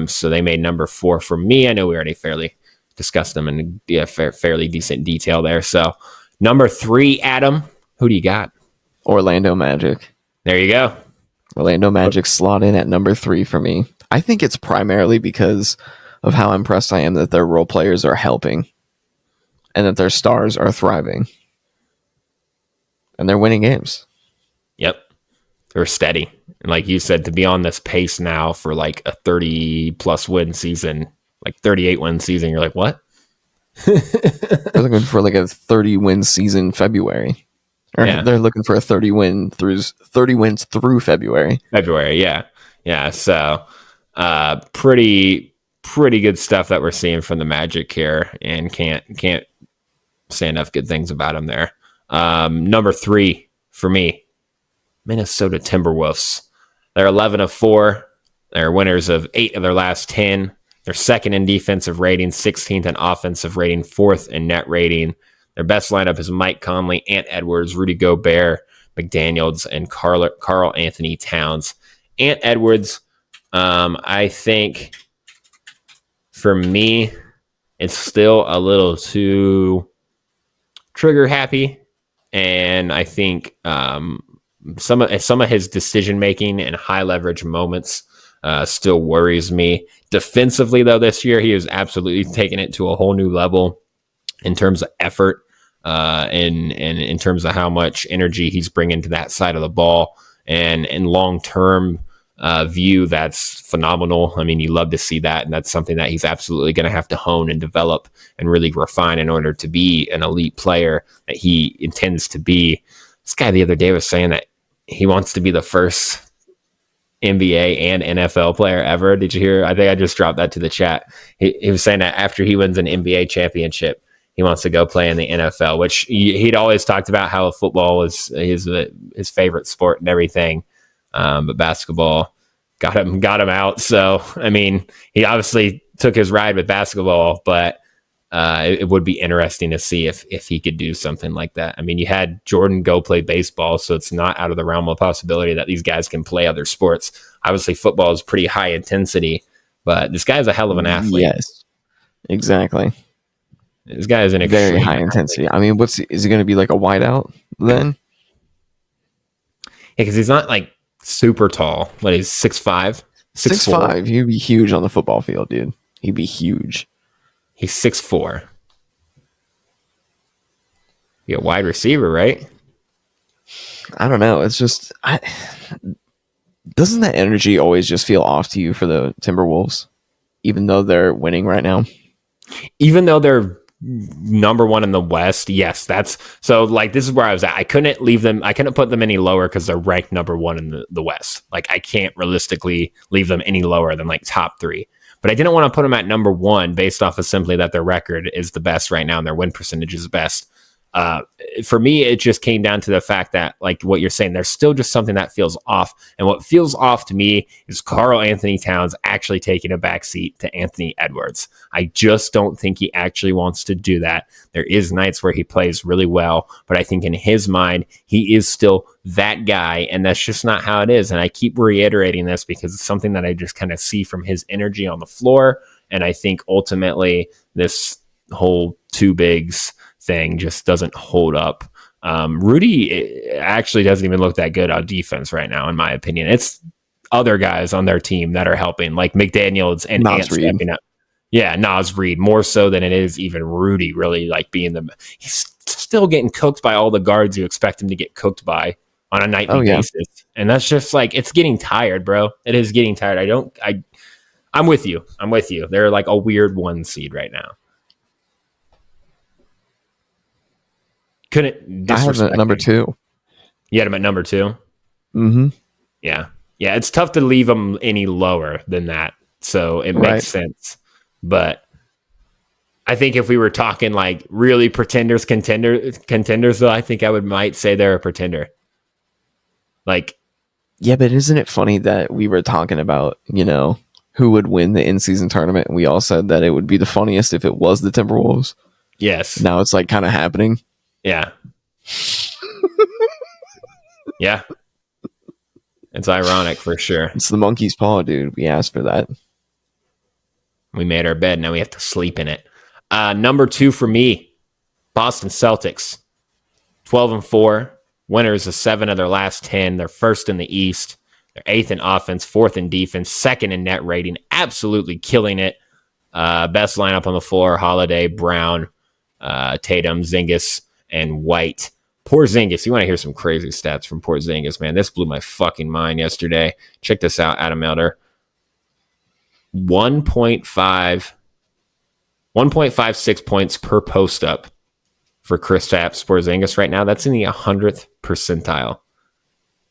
S1: So they made number 4 for me. I know we already fairly discussed them in fairly decent detail there. So number 3, Adam, who do you got?
S2: Orlando Magic.
S1: There you go.
S2: Orlando Magic slot in at number 3 for me. I think it's primarily because of how impressed I am that their role players are helping and that their stars are thriving. And they're winning games.
S1: Yep. They're steady. And like you said, to be on this pace now for like a 30-plus win season, like 38-win season, you're like, what?
S2: They're looking for like a 30-win season February. Or they're looking for a 30 wins through February.
S1: Yeah. So pretty good stuff that we're seeing from the Magic here, and can't say enough good things about them there. Number 3 for me, Minnesota Timberwolves. They're 11-4. They're winners of 8 of their last 10. They're 2nd in defensive rating, 16th in offensive rating, 4th in net rating. Their best lineup is Mike Conley, Ant Edwards, Rudy Gobert, McDaniels, and Karl Anthony Towns. Ant Edwards, I think for me, it's still a little too trigger happy. And I think some of his decision making and high leverage moments still worries me. Defensively, though, this year, he has absolutely taken it to a whole new level in terms of effort. And in terms of how much energy he's bringing to that side of the ball, and in long-term view, that's phenomenal. I mean, you love to see that, and that's something that he's absolutely going to have to hone and develop and really refine in order to be an elite player that he intends to be. This guy the other day was saying that he wants to be the first NBA and NFL player ever. Did you hear? I think I just dropped that to the chat. He was saying that after he wins an NBA championship, he wants to go play in the NFL, which he'd always talked about how football was his favorite sport and everything. But basketball got him out. So, I mean, he obviously took his ride with basketball, but it would be interesting to see if he could do something like that. I mean, you had Jordan go play baseball, so it's not out of the realm of possibility that these guys can play other sports. Obviously, football is pretty high intensity, but this guy's a hell of an athlete.
S2: Yes, exactly.
S1: This guy is an
S2: very high intensity. I mean, is he going to be like a wideout then?
S1: Yeah, because he's not like super tall. What, he's 6'5"?
S2: 6'5". He'd be huge on the football field, dude. He'd be huge.
S1: He's 6'4". Be a wide receiver, right?
S2: I don't know. It's just, doesn't that energy always just feel off to you for the Timberwolves, even though they're winning right now?
S1: Even though they're number 1 in the West, yes, that's so. Like, this is where I was at. I couldn't put them any lower because they're ranked number 1 in the West. Like, I can't realistically leave them any lower than like top 3. But I didn't want to put them at number 1 based off of simply that their record is the best right now and their win percentage is best. For me, it just came down to the fact that, like what you're saying, there's still just something that feels off. And what feels off to me is Karl Anthony Towns actually taking a backseat to Anthony Edwards. I just don't think he actually wants to do that. There is nights where he plays really well, but I think in his mind, he is still that guy, and that's just not how it is. And I keep reiterating this because it's something that I just kind of see from his energy on the floor. And I think ultimately this whole two bigs thing just doesn't hold up. Rudy actually doesn't even look that good on defense right now, in my opinion. It's other guys on their team that are helping, like McDaniels and Ant stepping up. Yeah, Naz Reid, more so than it is even Rudy really like being he's still getting cooked by all the guards you expect him to get cooked by on a nightly basis. And that's just like, it's getting tired, bro. It is getting tired. I'm with you. They're like a weird 1 seed right now. Couldn't disrespect.
S2: I have it at number 2.
S1: You had him at number 2?
S2: Mm-hmm.
S1: Yeah. It's tough to leave him any lower than that, so it makes sense. But I think if we were talking like really contenders, though, I think I might say they're a pretender. Like,
S2: yeah, but isn't it funny that we were talking about, who would win the in-season tournament, and we all said that it would be the funniest if it was the Timberwolves?
S1: Yes.
S2: Now it's like kind of happening.
S1: Yeah. Yeah. It's ironic for sure.
S2: It's the monkey's paw, dude. We asked for that.
S1: We made our bed. Now we have to sleep in it. Number 2 for me, Boston Celtics. 12-4. Winners of 7 of their last 10. They're first in the East. They're 8th in offense, 4th in defense, 2nd in net rating. Absolutely killing it. Best lineup on the floor: Holiday, Brown, Tatum, Zingis, and White. Porzingis, you want to hear some crazy stats from Porzingis, man. This blew my fucking mind yesterday. Check this out, Adam Elder. 1.56 points per post up for Kristaps Porzingis right now. That's in the 100th percentile.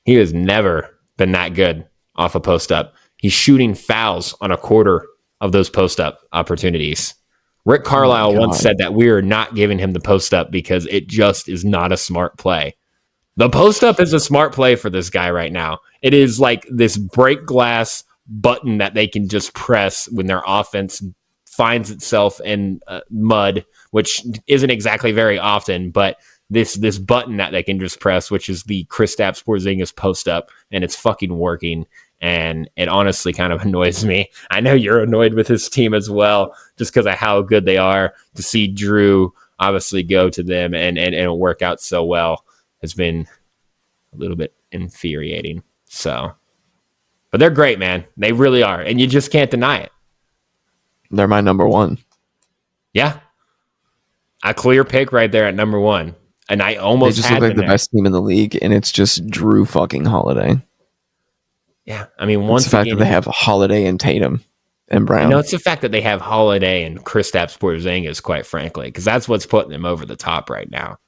S1: He has never been that good off a post up. He's shooting fouls on a quarter of those post up opportunities. Rick Carlisle once said that we are not giving him the post up because it just is not a smart play. The post up is a smart play for this guy right now. It is like this break glass button that they can just press when their offense finds itself in mud, which isn't exactly very often, but this button that they can just press, which is the Kristaps Porzingis post up, and it's fucking working. And it honestly kind of annoys me. I know you're annoyed with his team as well, just because of how good they are. To see Drew obviously go to them and work out so well has been a little bit infuriating. So, but they're great, man. They really are, and you just can't deny it.
S2: They're my number 1.
S1: Yeah, a clear pick right there at number 1. And I almost
S2: they just look like the best team in the league, and it's just Drew fucking Holiday.
S1: Yeah, I mean, once
S2: the fact that they have Holiday and Tatum and Brown.
S1: No, it's the fact that they have Holiday and Kristaps Porzingis, quite frankly, because that's what's putting them over the top right now.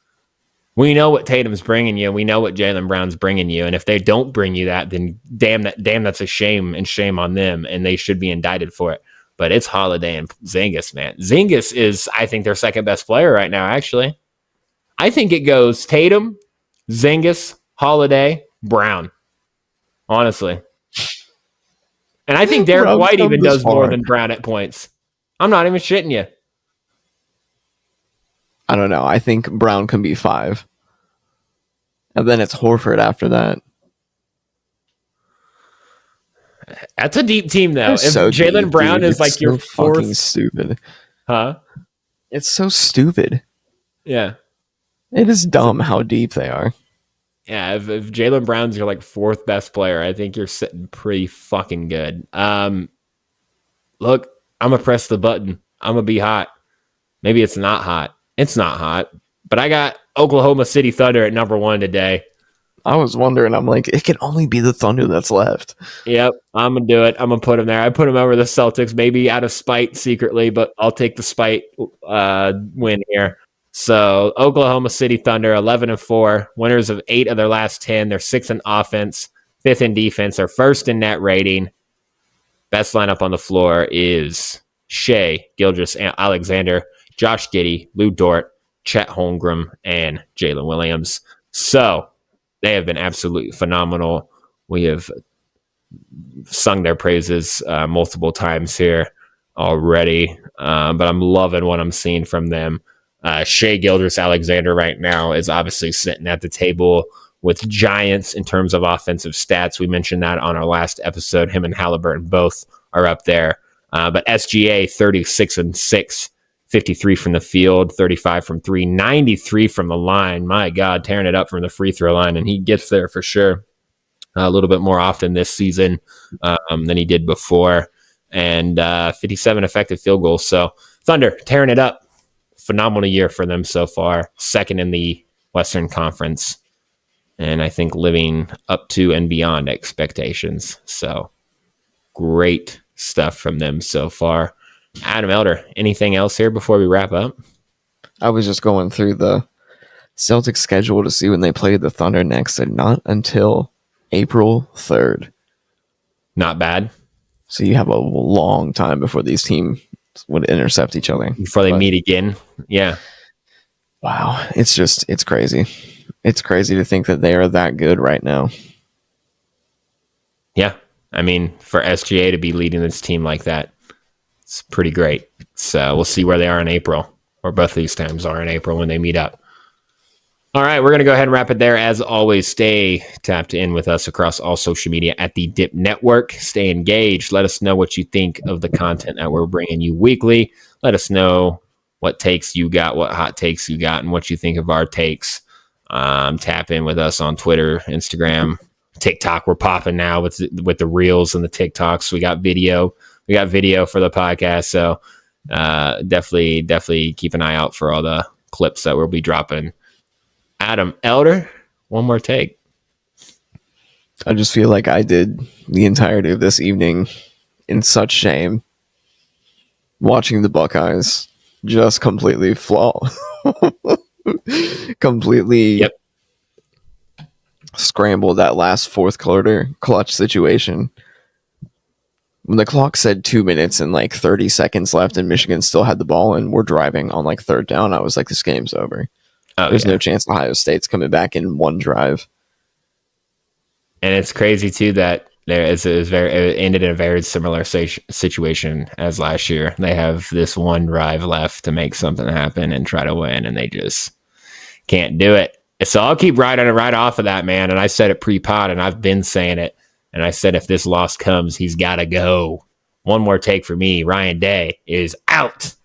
S1: We know what Tatum's bringing you. We know what Jaylen Brown's bringing you, and if they don't bring you that, then damn, that's a shame, and shame on them, and they should be indicted for it. But it's Holiday and Zingis, man. Zingis is, I think, their second best player right now, actually. I think it goes Tatum, Zingis, Holiday, Brown. Honestly. And I think Derek White even does more than Brown at points. I'm not even shitting you.
S2: I don't know. I think Brown can be 5. And then it's Horford after that.
S1: That's a deep team, though. If so Jaylen Brown is like your fourth,
S2: fucking stupid,
S1: huh?
S2: It's so stupid.
S1: Yeah,
S2: it is dumb how deep they are.
S1: Yeah, if Jaylen Brown's your like 4th best player, I think you're sitting pretty fucking good. Look, I'm gonna press the button. I'm gonna be hot. Maybe it's not hot. It's not hot, but I got Oklahoma City Thunder at number 1 today.
S2: I was wondering, I'm like, it can only be the Thunder that's left.
S1: Yep, I'm going to do it. I'm going to put them there. I put them over the Celtics, maybe out of spite secretly, but I'll take the spite win here. So Oklahoma City Thunder, 11-4, winners of 8 of their last 10. They're 6th in offense, 5th in defense. They're 1st in net rating. Best lineup on the floor is Shea, Gilgeous Alexander, Josh Giddey, Lou Dort, Chet Holmgren, and Jalen Williams. So they have been absolutely phenomenal. We have sung their praises multiple times here already, but I'm loving what I'm seeing from them. Shea Gilders-Alexander right now is obviously sitting at the table with giants in terms of offensive stats. We mentioned that on our last episode. Him and Halliburton both are up there. But SGA, 36-6, 53 from the field, 35 from three, 93 from the line. My God, tearing it up from the free throw line, and he gets there for sure a little bit more often this season than he did before. And 57 effective field goals. So Thunder tearing it up. Phenomenal year for them so far. Second in the Western Conference. And I think living up to and beyond expectations. So great stuff from them so far. Adam Elder, anything else here before we wrap up?
S2: I was just going through the Celtics schedule to see when they play the Thunder next, and not until April 3rd.
S1: Not bad.
S2: So you have a long time before these teams would intercept each other.
S1: Before they meet again. Yeah.
S2: Wow. It's crazy. It's crazy to think that they are that good right now.
S1: Yeah. I mean, for SGA to be leading this team like that, it's pretty great. So we'll see where they are in April, or both these times are in April when they meet up. All right, we're going to go ahead and wrap it there. As always, stay tapped in with us across all social media at the Dip Network. Stay engaged. Let us know what you think of the content that we're bringing you weekly. Let us know what takes you got, what hot takes you got, and what you think of our takes. Tap in with us on Twitter, Instagram, TikTok. We're popping now with the reels and the TikToks. We got video. We got video for the podcast. So definitely keep an eye out for all the clips that we'll be dropping. Adam Elder, one more take.
S2: I just feel like I did the entirety of this evening in such shame, watching the Buckeyes just completely completely scramble that last fourth quarter clutch situation. When the clock said 2 minutes and like 30 seconds left and Michigan still had the ball and we're driving on like third down, I was like, this game's over. There's no chance Ohio State's coming back in one drive.
S1: And it's crazy, too, that it ended in a very similar situation as last year. They have this one drive left to make something happen and try to win, and they just can't do it. So I'll keep riding it right off of that, man. And I said it pre-pod, and I've been saying it. And I said if this loss comes, he's got to go. One more take for me. Ryan Day is out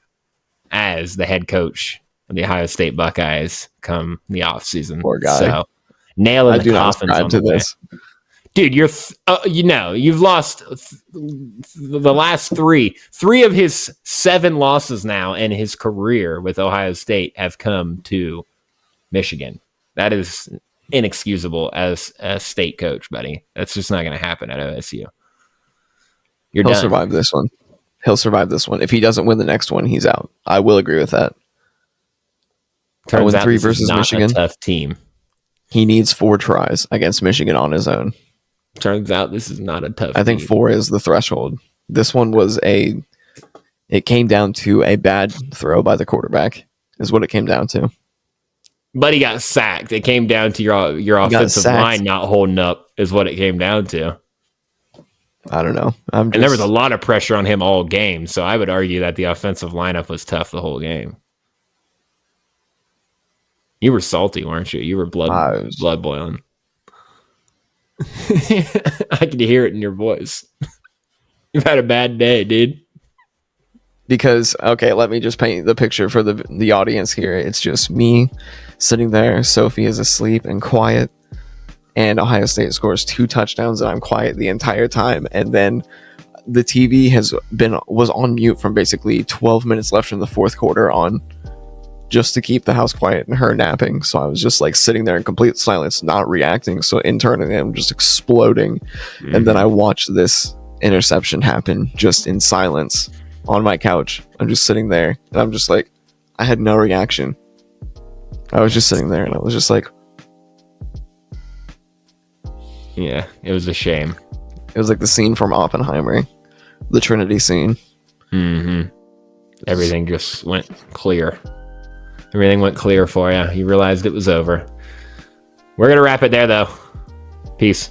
S1: as the head coach of the Ohio State Buckeyes come the offseason.
S2: Poor guy.
S1: So nailing the coffins on
S2: to this.
S1: Dude, you've lost the last three of his 7 losses now in his career with Ohio State have come to Michigan. That is inexcusable as a state coach, buddy. That's just not going to happen at OSU. He'll
S2: survive this one. He'll survive this one. If he doesn't win the next one, he's out. I will agree with that.
S1: Turns out 3 versus Michigan. A tough team.
S2: He needs 4 tries against Michigan on his own.
S1: Turns out this is not a tough
S2: I think
S1: team.
S2: 4 is the threshold. This one was it came down to a bad throw by the quarterback is what it came down to.
S1: But he got sacked. It came down to your offensive line not holding up is what it came down to.
S2: I don't know.
S1: And there was a lot of pressure on him all game, so I would argue that the offensive lineup was tough the whole game. You were salty, weren't you? You were blood boiling. I could hear it in your voice. You've had a bad day, dude.
S2: Because, okay, let me just paint the picture for the audience here. It's just me sitting there. Sophie is asleep and quiet. And Ohio State scores 2 touchdowns and I'm quiet the entire time. And then the TV was on mute from basically 12 minutes left in the fourth quarter on, just to keep the house quiet and her napping. So I was just like sitting there in complete silence, not reacting. So internally I'm just exploding. Mm-hmm. And then I watched this interception happen just in silence on my couch. I'm just sitting there and I'm just like, I had no reaction. I was just sitting there and I was just like,
S1: yeah, it was a shame.
S2: It was like the scene from Oppenheimer, the Trinity scene.
S1: Mm-hmm. Everything just went clear. Everything went clear for you. You realized it was over. We're going to wrap it there, though. Peace.